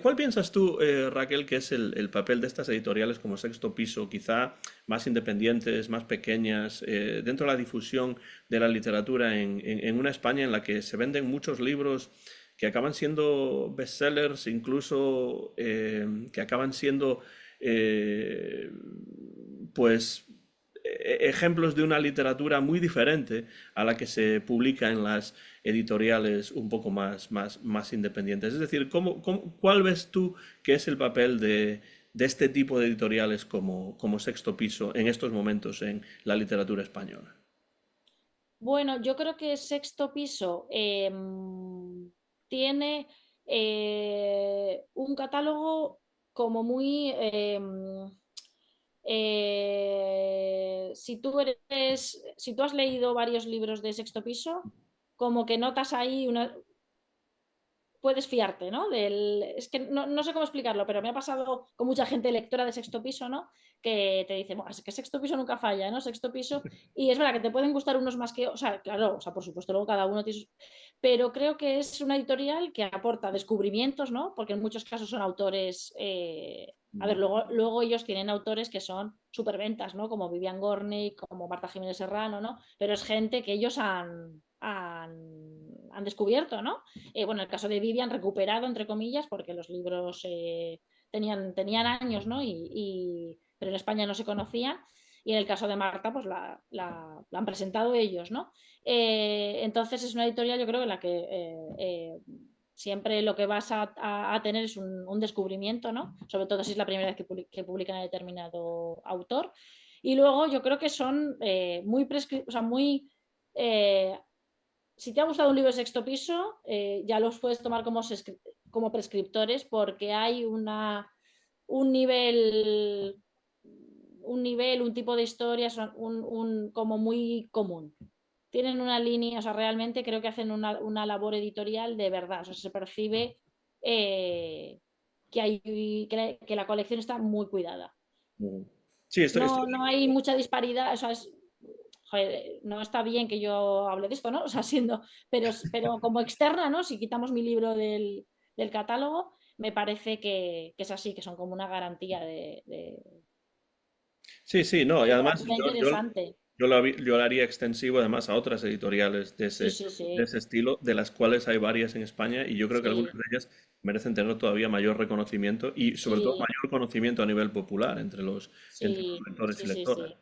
¿cuál piensas tú, Raquel, que es el papel de estas editoriales como Sexto Piso, quizá más independientes, más pequeñas, dentro de la difusión de la literatura en una España en la que se venden muchos libros que acaban siendo bestsellers, incluso que acaban siendo, eh, pues, ejemplos de una literatura muy diferente a la que se publica en las editoriales un poco más independientes? Es decir, ¿cuál ves tú que es el papel de este tipo de editoriales como Sexto Piso en estos momentos en la literatura española? Bueno, yo creo que Sexto Piso tiene un catálogo como muy si tú has leído varios libros de Sexto Piso, como que notas ahí puedes fiarte, ¿no? Es que no sé cómo explicarlo, pero me ha pasado con mucha gente lectora de Sexto Piso, ¿no? Que te dice, es que Sexto Piso nunca falla, ¿no? Sexto Piso, y es verdad que te pueden gustar unos más o sea, claro, o sea, por supuesto, luego cada uno tiene pero creo que es una editorial que aporta descubrimientos, ¿no? Porque en muchos casos son autores, a ver, luego ellos tienen autores que son superventas, ¿no? Como Vivian Gornick, como Marta Jiménez Serrano, ¿no? Pero es gente que ellos han descubierto, ¿no? Bueno, en el caso de Vivian, recuperado, entre comillas, porque los libros tenían años, ¿no? Pero en España no se conocían. Y en el caso de Marta, pues la han presentado ellos, ¿no? Entonces es una editorial, yo creo, en la que siempre lo que vas a tener es un descubrimiento, ¿no? Sobre todo si es la primera vez que publican a determinado autor. Y luego yo creo que son muy o sea, muy si te ha gustado un libro de sexto piso, ya los puedes tomar como prescriptores porque hay un nivel, un tipo de historias como muy común. Tienen una línea, o sea, realmente creo que hacen una labor editorial de verdad, o sea, se percibe que la colección está muy cuidada. Sí, No hay mucha disparidad, o sea, joder, no está bien que yo hable de esto, ¿no? O sea, pero como externa, ¿no? Si quitamos mi libro del catálogo, me parece que es así, que son como una garantía sí, sí, no, y además literatura interesante. yo lo haría extensivo además a otras editoriales Sí, sí, de sí, ese estilo, de las cuales hay varias en España, y yo creo que algunas sí, de ellas merecen tener todavía mayor reconocimiento y sobre todo sí, mayor conocimiento a nivel popular entre los sí, lectores y sí, sí, lectoras. sí.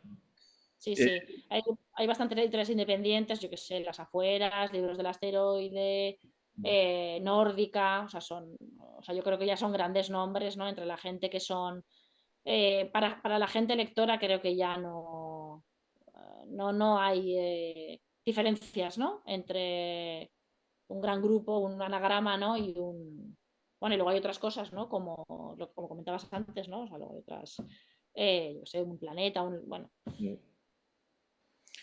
Sí, Eh, sí. Hay bastantes editoriales independientes, yo que sé, Las Afueras, Libros del Asteroide, Nórdica, o sea, yo creo que ya son grandes nombres, ¿no? Entre la gente que son, para la gente lectora creo que ya no hay diferencias, ¿no? Entre un gran grupo, un anagrama, ¿no? Bueno, y luego hay otras cosas, ¿no? Como comentabas antes, ¿no? O sea, luego hay otras, yo sé, un planeta, bueno.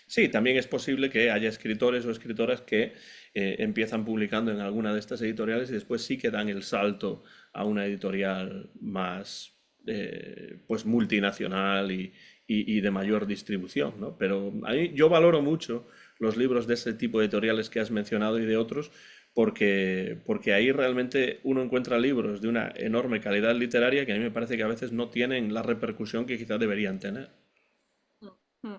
Sí, también es posible que haya escritores o escritoras que empiezan publicando en alguna de estas editoriales y después sí que dan el salto a una editorial más pues multinacional y de mayor distribución, ¿no? Pero ahí yo valoro mucho los libros de ese tipo de editoriales que has mencionado y de otros porque ahí realmente uno encuentra libros de una enorme calidad literaria que a mí me parece que a veces no tienen la repercusión que quizás deberían tener. Mm.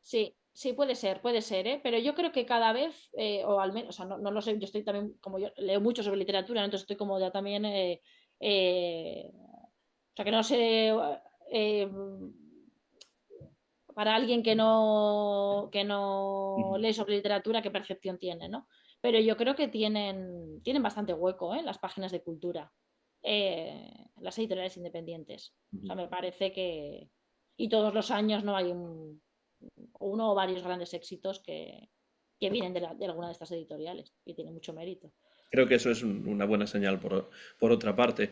Sí, sí, puede ser, ¿eh? Pero yo creo que cada vez, o al menos, o sea, no lo sé, yo estoy también, como yo leo mucho sobre literatura, ¿no? Entonces estoy como ya también, o sea, que no sé, eh, para alguien que no lee sobre literatura, qué percepción tiene, ¿no? Pero yo creo que tienen bastante hueco, ¿eh? Las páginas de cultura, las editoriales independientes. O sea, me parece que... Y todos los años no hay uno o varios grandes éxitos que vienen de alguna de estas editoriales y tiene mucho mérito. Creo que eso es una buena señal por otra parte.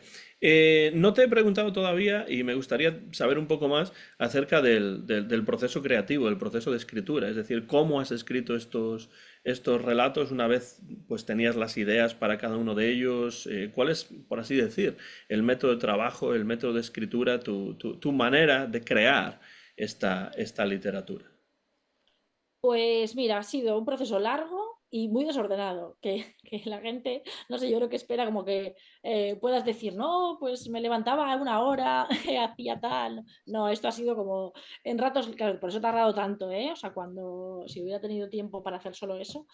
No te he preguntado todavía y me gustaría saber un poco más acerca del proceso creativo, del proceso de escritura, es decir, cómo has escrito estos relatos una vez pues tenías las ideas para cada uno de ellos, cuál es, por así decir, el método de trabajo, el método de escritura, tu manera de crear esta literatura. Pues mira, ha sido un proceso largo y muy desordenado, que la gente, no sé, yo creo que espera como que puedas decir, no, pues me levantaba a una hora, hacía tal. No, esto ha sido como en ratos, claro, por eso he tardado tanto, ¿eh? O sea, si hubiera tenido tiempo para hacer solo eso,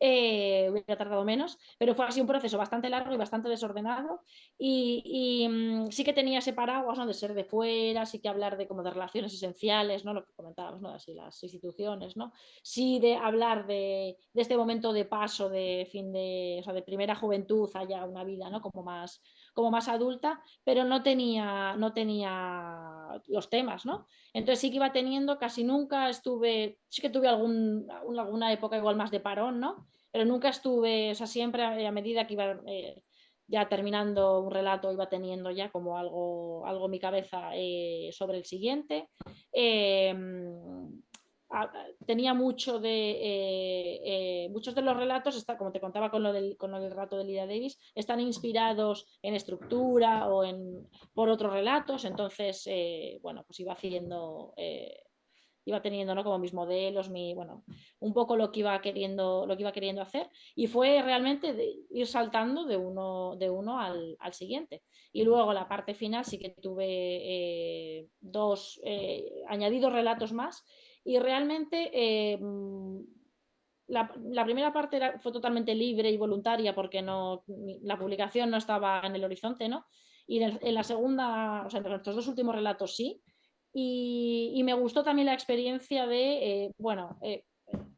hubiera tardado menos, pero fue así un proceso bastante largo y bastante desordenado sí que tenía ese paraguas, ¿no? De ser de fuera, sí que hablar de como de relaciones esenciales, ¿no? Lo que comentábamos, ¿no? Así las instituciones, ¿no? Sí de hablar de este momento de paso, de fin o sea, de primera juventud allá una vida, ¿no? Como más adulta, pero no tenía los temas, ¿no? Entonces sí que iba teniendo, casi nunca sí que tuve alguna época igual más de parón, ¿no? Pero nunca estuve, o sea, siempre a medida que iba ya terminando un relato, iba teniendo ya como algo en mi cabeza sobre el siguiente. Eh, Tenía muchos de los relatos, como te contaba con lo del relato de Lydia Davis, están inspirados en estructura por otros relatos, entonces, bueno, pues iba teniendo, ¿no? Como mis modelos, bueno, un poco lo que iba queriendo hacer, y fue realmente ir saltando de uno al siguiente. Y luego la parte final sí que tuve añadidos relatos más, y realmente la primera parte fue totalmente libre y voluntaria porque la publicación no estaba en el horizonte, ¿no? Y en la segunda, o sea, en estos dos últimos relatos sí. Y me gustó también la experiencia de, bueno,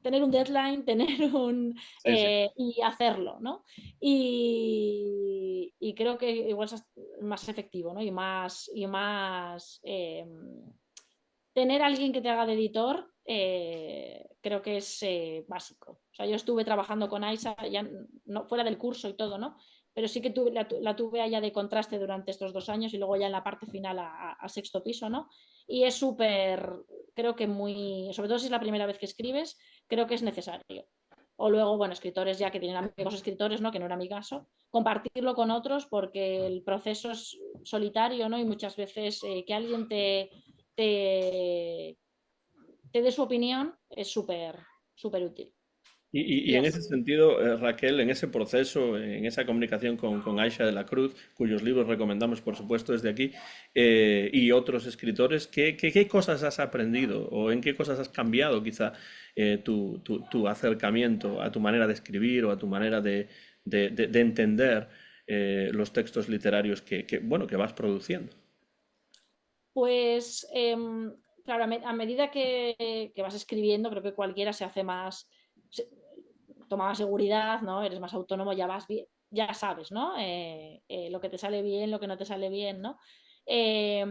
tener un deadline, Sí, sí. y hacerlo, ¿no? Y creo que igual es más efectivo, ¿no? Y más tener a alguien que te haga de editor, creo que es básico. O sea, yo estuve trabajando con Aisa, ya no, fuera del curso y todo, ¿no? Pero sí que la tuve allá de contraste durante estos 2 años y luego ya en la parte final a sexto piso, ¿no? Y es súper, creo que muy, sobre todo si es la primera vez que escribes, creo que es necesario. O luego, bueno, escritores ya que tienen amigos escritores, ¿no? Que no era mi caso, compartirlo con otros porque el proceso es solitario, ¿no? Y muchas veces que alguien te, te dé su opinión es súper, súper útil. Y Y en así. ese sentido, Raquel, en ese proceso, en esa comunicación con Aisha de la Cruz, cuyos libros recomendamos, por supuesto, desde aquí, y otros escritores, ¿qué cosas has aprendido o en qué cosas has cambiado quizá tu acercamiento a tu manera de escribir o a tu manera de entender los textos literarios bueno, que vas produciendo? Pues, claro, a medida que vas escribiendo, creo que cualquiera se hace más, toma más seguridad, ¿no? Eres más autónomo, ya vas bien, ya sabes, ¿no? Lo que te sale bien, lo que no te sale bien, ¿no? Eh,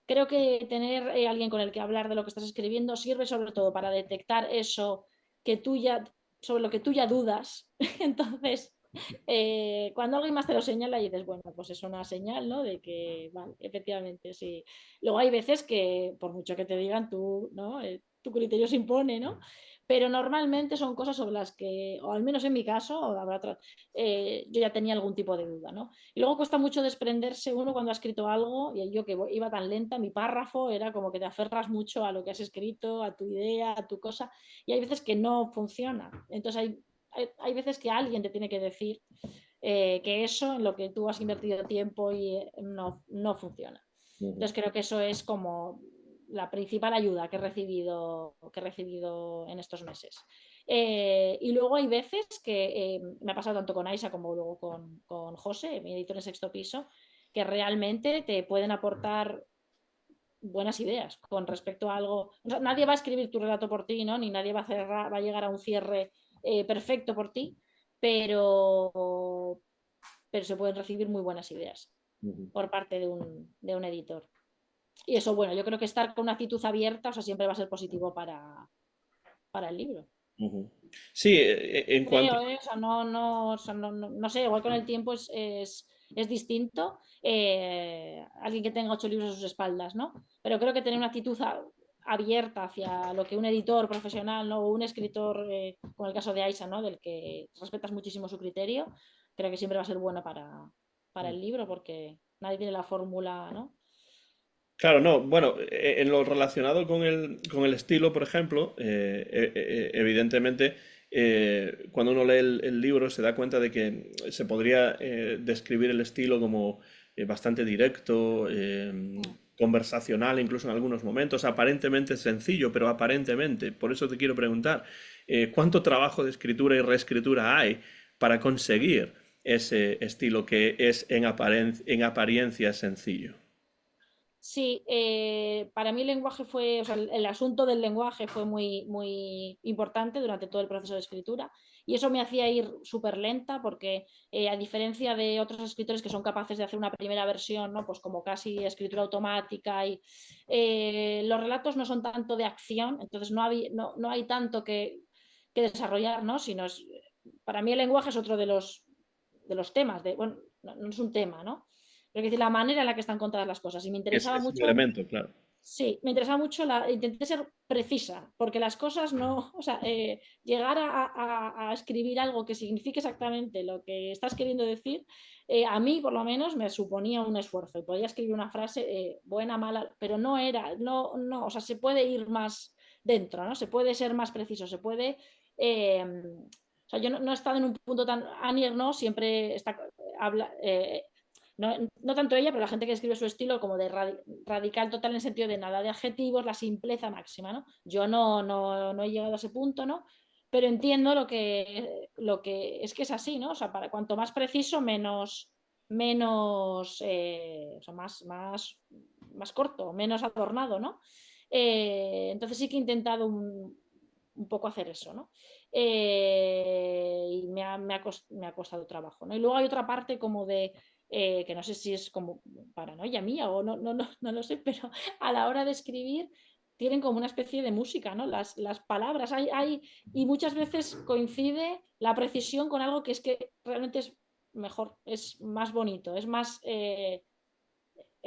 Creo que tener alguien con el que hablar de lo que estás escribiendo sirve sobre todo para detectar eso que tú ya, sobre lo que tú ya dudas. Entonces, cuando alguien más te lo señala y dices, bueno, pues es una señal, ¿no? De que, vale, efectivamente, sí. Luego hay veces que, por mucho que te digan, tú, ¿no? Tu criterio se impone, ¿no? Pero normalmente son cosas sobre las que, o al menos en mi caso, o habrá yo ya tenía algún tipo de duda, ¿no? Y luego cuesta mucho desprenderse uno cuando ha escrito algo, y yo que iba tan lenta, mi párrafo era como que te aferras mucho a lo que has escrito, a tu idea, a tu cosa, y hay veces que no funciona. Entonces hay veces que alguien te tiene que decir que eso en lo que tú has invertido tiempo y no funciona. Ujú. Entonces creo que eso es como la principal ayuda que he recibido en estos meses. Y luego hay veces que me ha pasado tanto con Aisa como luego con José, mi editor en sexto piso, que realmente te pueden aportar buenas ideas con respecto a algo. O sea, nadie va a escribir tu relato por ti, ¿no? Ni nadie va a llegar a un cierre perfecto por ti, pero, pero se pueden recibir muy buenas ideas Ujú. por parte de un editor. Y eso, bueno, yo creo que estar con una actitud abierta, o sea, siempre va a ser positivo para el libro. Ujú. Sí, en cuanto... Creo, ¿eh? O sea, no sé, igual con el tiempo es distinto. Alguien que tenga 8 libros a sus espaldas, ¿no? Pero creo que tener una actitud abierta hacia lo que un editor profesional, ¿no? O un escritor, con el caso de Aisa, ¿no? Del que respetas muchísimo su criterio, creo que siempre va a ser bueno para el libro porque nadie tiene la fórmula, ¿no? Claro, no, bueno, en lo relacionado con el estilo, por ejemplo, evidentemente, cuando uno lee el libro se da cuenta de que se podría describir el estilo como bastante directo, conversacional, incluso en algunos momentos, aparentemente sencillo, pero aparentemente. Por eso te quiero preguntar, ¿cuánto trabajo de escritura y reescritura hay para conseguir ese estilo que es en apariencia sencillo? Sí, para mí el lenguaje fue, o sea, el asunto del lenguaje fue muy, muy importante durante todo el proceso de escritura y eso me hacía ir súper lenta porque a diferencia de otros escritores que son capaces de hacer una primera versión, ¿no? Pues como casi escritura automática y los relatos no son tanto de acción, entonces no hay tanto que desarrollar, ¿no? Para mí el lenguaje es otro de los temas, bueno, no es un tema, ¿no? Pero que decir, la manera en la que están contadas las cosas. Y me interesaba Es un mucho, elemento, claro. sí, me interesaba mucho, intenté ser precisa, porque las cosas no, o sea, llegar a escribir algo que signifique exactamente lo que estás queriendo decir, a mí por lo menos me suponía un esfuerzo. Y podía escribir una frase buena, mala, pero no, o sea, se puede ir más dentro, ¿no? Se puede ser más preciso, se puede... o sea, yo no he estado en un punto tan... Anier no, siempre está, habla, no tanto ella, pero la gente que escribe su estilo como de radical total en el sentido de nada de adjetivos, la simpleza máxima, ¿no? Yo no he llegado a ese punto, ¿no? Pero entiendo lo que es que es así, ¿no? O sea, cuanto más preciso, menos o sea, más corto, menos adornado, ¿no? Entonces sí que he intentado un poco hacer eso, ¿no? Y me ha costado trabajo, ¿no? Y luego hay otra parte como de, que no sé si es como paranoia mía o no lo sé, pero a la hora de escribir tienen como una especie de música, ¿no? Las palabras, y muchas veces coincide la precisión con algo que es que realmente es mejor, es más bonito, es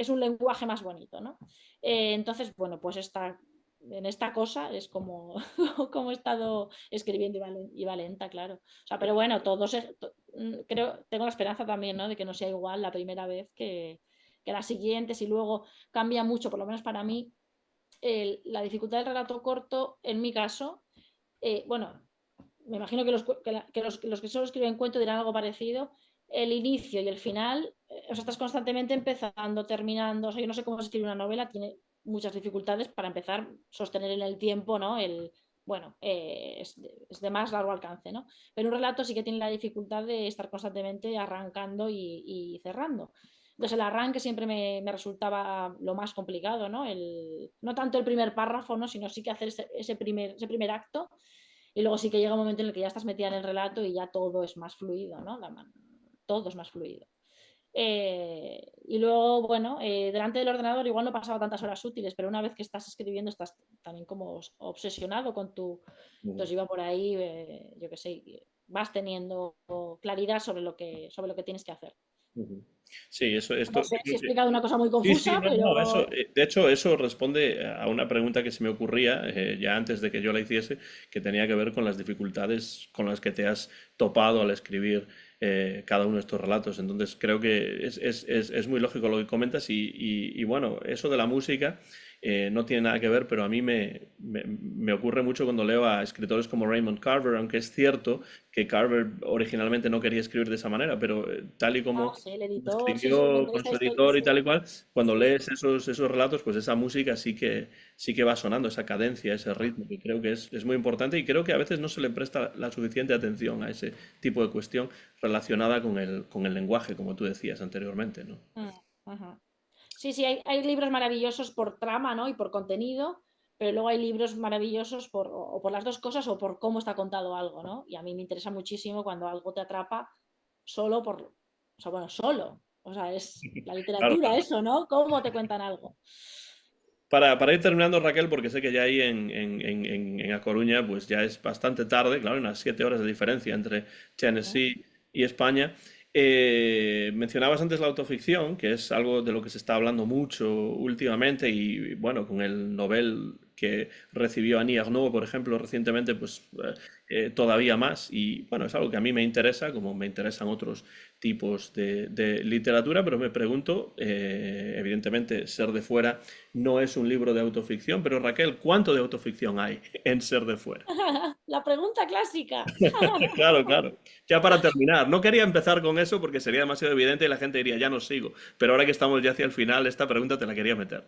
un lenguaje más bonito, ¿no? Entonces, bueno, pues en esta cosa es como, como he estado escribiendo y va lenta, claro. O sea, pero bueno, creo, tengo la esperanza también, ¿no? De que no sea igual la primera vez que las siguientes, y luego cambia mucho, por lo menos para mí, la dificultad del relato corto, en mi caso, bueno, me imagino que los que solo escriben cuento dirán algo parecido. El inicio y el final, o sea, estás constantemente empezando, terminando. O sea, yo no sé cómo se escribe una novela, tiene muchas dificultades para empezar, sostener en el tiempo, ¿no? Bueno, es de más largo alcance, ¿no? Pero un relato sí que tiene la dificultad de estar constantemente arrancando y cerrando. Entonces el arranque siempre me resultaba lo más complicado, ¿no? No tanto el primer párrafo, ¿no? Sino sí que hacer ese primer acto, y luego sí que llega un momento en el que ya estás metida en el relato y ya todo es más fluido, ¿no? Todo es más fluido. Y luego, bueno, delante del ordenador igual no pasaba tantas horas útiles, pero una vez que estás escribiendo estás también como obsesionado con tu... Entonces iba por ahí, yo qué sé, vas teniendo claridad sobre lo que tienes que hacer. Sí, No esto sé si he explicado una cosa muy sí, sí, confusa, no, pero... no, eso, de hecho, eso responde a una pregunta que se me ocurría ya antes de que yo la hiciese, que tenía que ver con las dificultades con las que te has topado al escribir cada uno de estos relatos. Entonces, creo que es muy lógico lo que comentas y bueno, eso de la música no tiene nada que ver, pero a mí me ocurre mucho cuando leo a escritores como Raymond Carver, aunque es cierto que Carver originalmente no quería escribir de esa manera, pero tal y como Sí, el editor, sí, sí, escribió con esta su historia, editor y sí, tal y cual, cuando sí. lees esos relatos, pues esa música sí que va sonando, esa cadencia, ese ritmo, que creo que es muy importante y creo que a veces no se le presta la suficiente atención a ese tipo de cuestión relacionada con el lenguaje, como tú decías anteriormente, ¿no? Ajá. Sí, sí, hay libros maravillosos por trama, ¿no? Y por contenido, pero luego hay libros maravillosos o por las dos cosas o por cómo está contado algo, ¿no? Y a mí me interesa muchísimo cuando algo te atrapa solo o sea, bueno, solo. O sea, es la Claro, literatura claro. eso, ¿no? Cómo te cuentan algo. Para ir terminando, Raquel, porque sé que ya ahí en A Coruña, pues ya es bastante tarde, claro, hay unas 7 horas de diferencia entre ¿No? Tennessee y España. Mencionabas antes la autoficción, que es algo de lo que se está hablando mucho últimamente y bueno, con el Nobel que recibió Annie Ernaux, por ejemplo, recientemente, pues todavía más. Y bueno, es algo que a mí me interesa, como me interesan otros tipos de literatura, pero me pregunto, evidentemente, Ser de Fuera no es un libro de autoficción, pero Raquel, ¿cuánto de autoficción hay en Ser de Fuera? La pregunta clásica. Claro, claro. Ya para terminar, no quería empezar con eso porque sería demasiado evidente y la gente diría, ya no sigo. Pero ahora que estamos ya hacia el final, esta pregunta te la quería meter.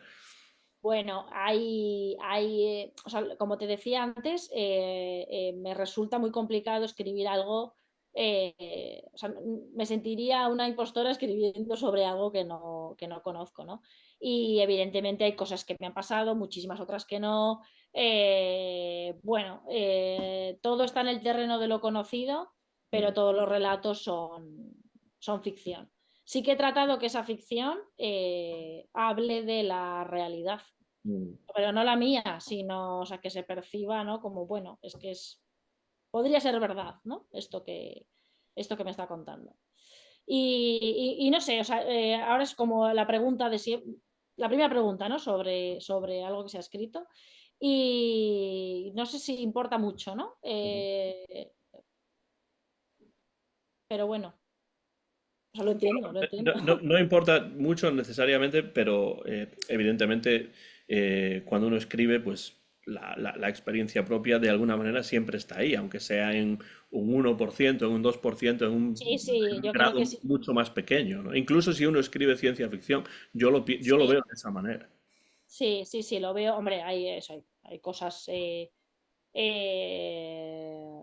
Bueno, o sea, como te decía antes, me resulta muy complicado escribir algo, o sea, me sentiría una impostora escribiendo sobre algo que no conozco, ¿no? Y evidentemente hay cosas que me han pasado, muchísimas otras que no. Bueno, todo está en el terreno de lo conocido, pero todos los relatos son ficción. Sí que he tratado que esa ficción hable de la realidad, Mm. pero no la mía, sino, o sea, que se perciba, ¿no? Como, bueno, podría ser verdad, ¿no? Esto que me está contando. Y no sé, o sea, ahora es como la pregunta de si, la primera pregunta, ¿no? Sobre algo que se ha escrito. Y no sé si importa mucho, ¿no? Pero bueno, o sea, lo entiendo, lo No, entiendo. no importa mucho necesariamente, pero evidentemente cuando uno escribe, pues la experiencia propia de alguna manera siempre está ahí, aunque sea en un 1%, en un 2%, Sí, en sí, un yo creo grado que sí. mucho más pequeño, ¿no? Incluso si uno escribe ciencia ficción, yo lo Sí, veo de esa manera. sí, sí, sí, lo veo. Hombre, hay cosas eh, en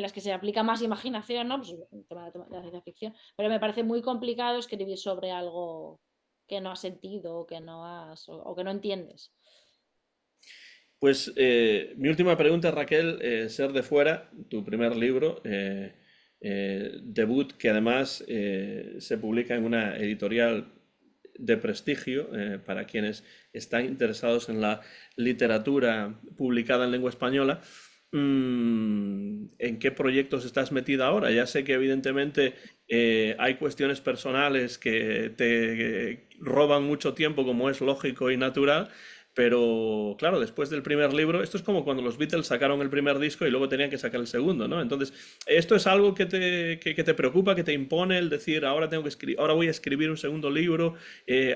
las que se aplica más imaginación, ¿no? Pues el tema de la ciencia ficción. Pero me parece muy complicado escribir sobre algo que no has sentido o que no entiendes. Pues mi última pregunta, Raquel, Ser de fuera, tu primer libro, debut, que además se publica en una editorial de prestigio para quienes están interesados en la literatura publicada en lengua española. ¿En qué proyectos estás metida ahora? Ya sé que evidentemente hay cuestiones personales que te roban mucho tiempo, como es lógico y natural, pero claro, después del primer libro, esto es como cuando los Beatles sacaron el primer disco y luego tenían que sacar el segundo, ¿no? Entonces, esto es algo que te preocupa, que te impone el decir, ahora tengo que escribir, ahora voy a escribir un segundo libro.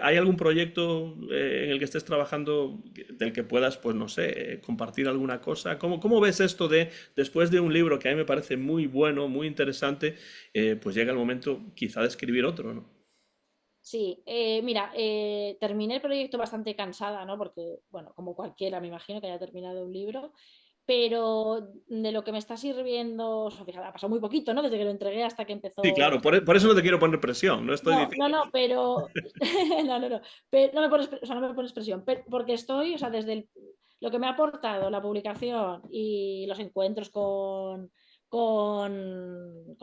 ¿Hay algún proyecto en el que estés trabajando del que puedas, pues no sé, compartir alguna cosa? ¿Cómo ves esto de, después de un libro que a mí me parece muy bueno, muy interesante, pues llega el momento quizá de escribir otro, ¿no? Sí, mira, terminé el proyecto bastante cansada, ¿no? Porque, bueno, como cualquiera, me imagino que haya terminado un libro, pero de lo que me está sirviendo, o sea, fíjate, ha pasado muy poquito, ¿no? Desde que lo entregué hasta que Sí, empezó. claro, por eso no te quiero poner presión, no estoy No, no, diciendo. no, pero. No, no, no. No me pones, o sea, no me pones presión, porque estoy, o sea, lo que me ha aportado la publicación y los encuentros con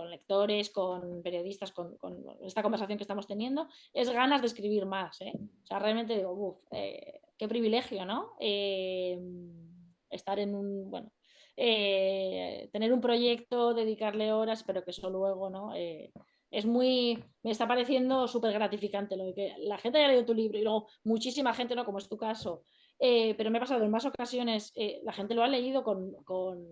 lectores, con periodistas, con esta conversación que estamos teniendo, es ganas de escribir más, ¿eh? O sea, realmente digo, uff, qué privilegio, ¿no? Estar en un, bueno, tener un proyecto, dedicarle horas, pero que eso luego, ¿no? Me está pareciendo súper gratificante lo de que la gente haya leído tu libro y luego muchísima gente, ¿no? Como es tu caso, pero me ha pasado en más ocasiones, la gente lo ha leído con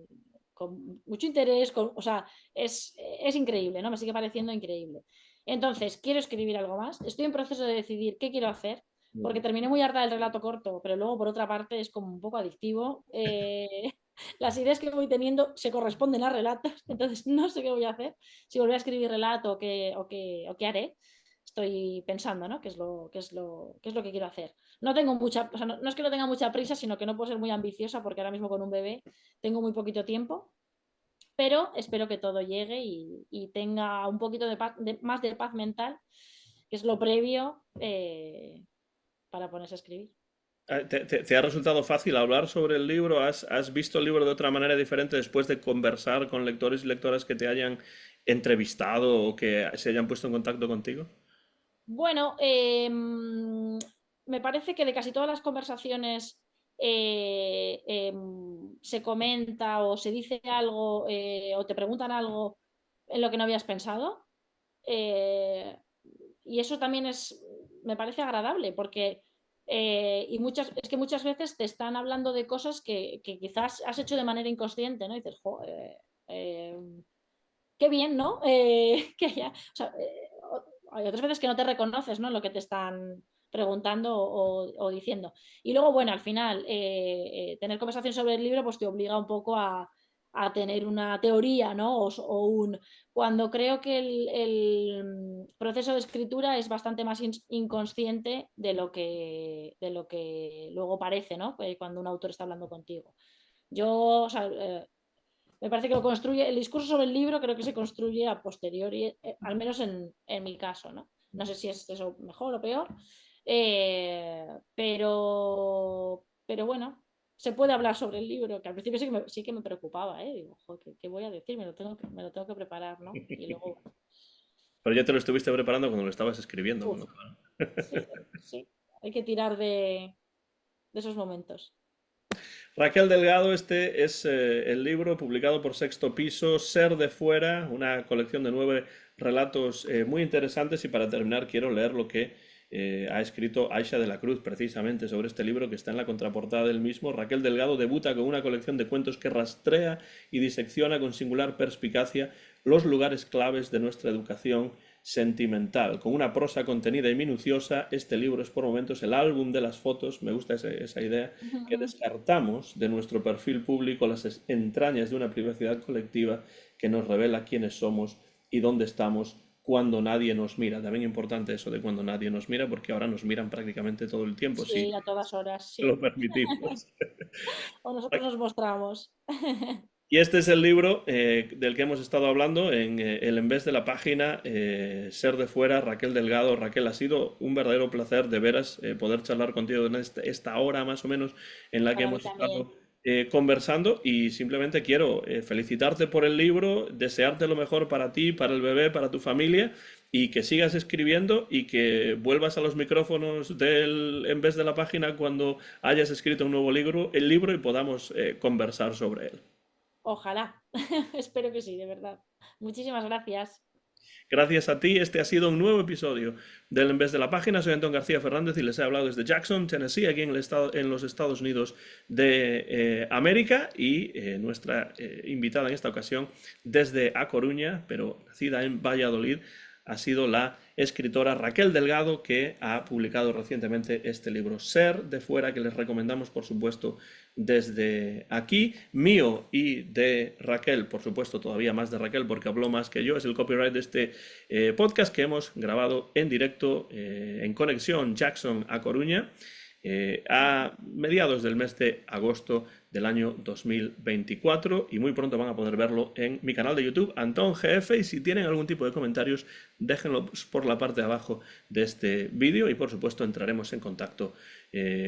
mucho interés, o sea, es increíble, ¿no? Me sigue pareciendo increíble. Entonces, quiero escribir algo más, estoy en proceso de decidir qué quiero hacer, porque terminé muy harta del relato corto, pero luego por otra parte es como un poco adictivo. Las ideas que voy teniendo se corresponden a relatos, entonces no sé qué voy a hacer, si volver a escribir relato o qué haré. Estoy pensando, ¿no? ¿Qué es lo que quiero hacer? No tengo mucha, o sea, no es que no tenga mucha prisa, sino que no puedo ser muy ambiciosa porque ahora mismo con un bebé tengo muy poquito tiempo, pero espero que todo llegue y tenga un poquito más de paz mental, que es lo previo para ponerse a escribir. ¿Te ha resultado fácil hablar sobre el libro? ¿Has visto el libro de otra manera diferente después de conversar con lectores y lectoras que te hayan entrevistado o que se hayan puesto en contacto contigo? Bueno, me parece que de casi todas las conversaciones se comenta o se dice algo o te preguntan algo en lo que no habías pensado. eh, y eso también me parece agradable porque es que muchas veces te están hablando de cosas que quizás has hecho de manera inconsciente, ¿no? Y dices, "Jo, eh, qué bien, ¿no? O sea, hay otras veces que no te reconoces, ¿no? Lo que te están preguntando o diciendo. Y luego, bueno, al final, tener conversación sobre el libro, pues te obliga un poco a tener una teoría, ¿no? Cuando creo que el proceso de escritura es bastante más inconsciente de lo que luego parece, ¿no? Cuando un autor está hablando contigo. Yo, o sea, me parece que lo construye, el discurso sobre el libro creo que se construye a posteriori, al menos en mi caso, ¿no? No sé si es eso mejor o peor, pero bueno, se puede hablar sobre el libro, que al principio sí que me preocupaba, ¿eh? Digo, "Jo, ¿qué voy a decir? Me lo tengo que preparar, ¿no? Y luego, Pero ya te lo estuviste preparando cuando lo estabas escribiendo, con uff, lo cual. sí, sí, hay que tirar de esos momentos. Raquel Delgado, este es el libro publicado por Sexto Piso, Ser de Fuera, una colección de 9 relatos muy interesantes. Y para terminar, quiero leer lo que ha escrito Aisha de la Cruz precisamente sobre este libro que está en la contraportada del mismo. Raquel Delgado debuta con una colección de cuentos que rastrea y disecciona con singular perspicacia los lugares claves de nuestra educación sentimental. Con una prosa contenida y minuciosa, este libro es por momentos el álbum de las fotos, me gusta esa idea, que descartamos de nuestro perfil público, las entrañas de una privacidad colectiva que nos revela quiénes somos y dónde estamos cuando nadie nos mira. También importante eso de cuando nadie nos mira, porque ahora nos miran prácticamente todo el tiempo, si Sí, a todas horas, lo sí. permitimos. O nosotros nos mostramos. Y este es el libro del que hemos estado hablando en el en vez de la página Ser de Fuera, Raquel Delgado. Raquel, ha sido un verdadero placer de veras poder charlar contigo en esta hora más o menos en la que Para mí hemos estado también. conversando y simplemente quiero felicitarte por el libro, desearte lo mejor para ti, para el bebé, para tu familia y que sigas escribiendo y que vuelvas a los micrófonos en vez de la página cuando hayas escrito un nuevo libro, el libro y podamos conversar sobre él. Ojalá. Espero que sí, de verdad. Muchísimas gracias. Gracias a ti, este ha sido un nuevo episodio del En vez de la página. Soy Antón García Fernández y les he hablado desde Jackson, Tennessee, aquí en los Estados Unidos de América y nuestra invitada en esta ocasión desde A Coruña, pero nacida en Valladolid, ha sido la escritora Raquel Delgado, que ha publicado recientemente este libro Ser de Fuera, que les recomendamos, por supuesto, desde aquí, mío y de Raquel, por supuesto, todavía más de Raquel, porque habló más que yo. Es el copyright de este podcast que hemos grabado en directo en conexión Jackson a Coruña a mediados del mes de agosto del año 2024 y muy pronto van a poder verlo en mi canal de YouTube, Antón GF, y si tienen algún tipo de comentarios, déjenlos por la parte de abajo de este vídeo y por supuesto entraremos en contacto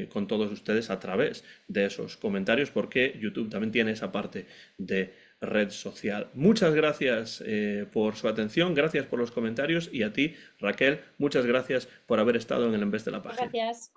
con todos ustedes a través de esos comentarios porque YouTube también tiene esa parte de red social. Muchas gracias por su atención, gracias por los comentarios y a ti, Raquel, muchas gracias por haber estado en el En vez de la página. Gracias.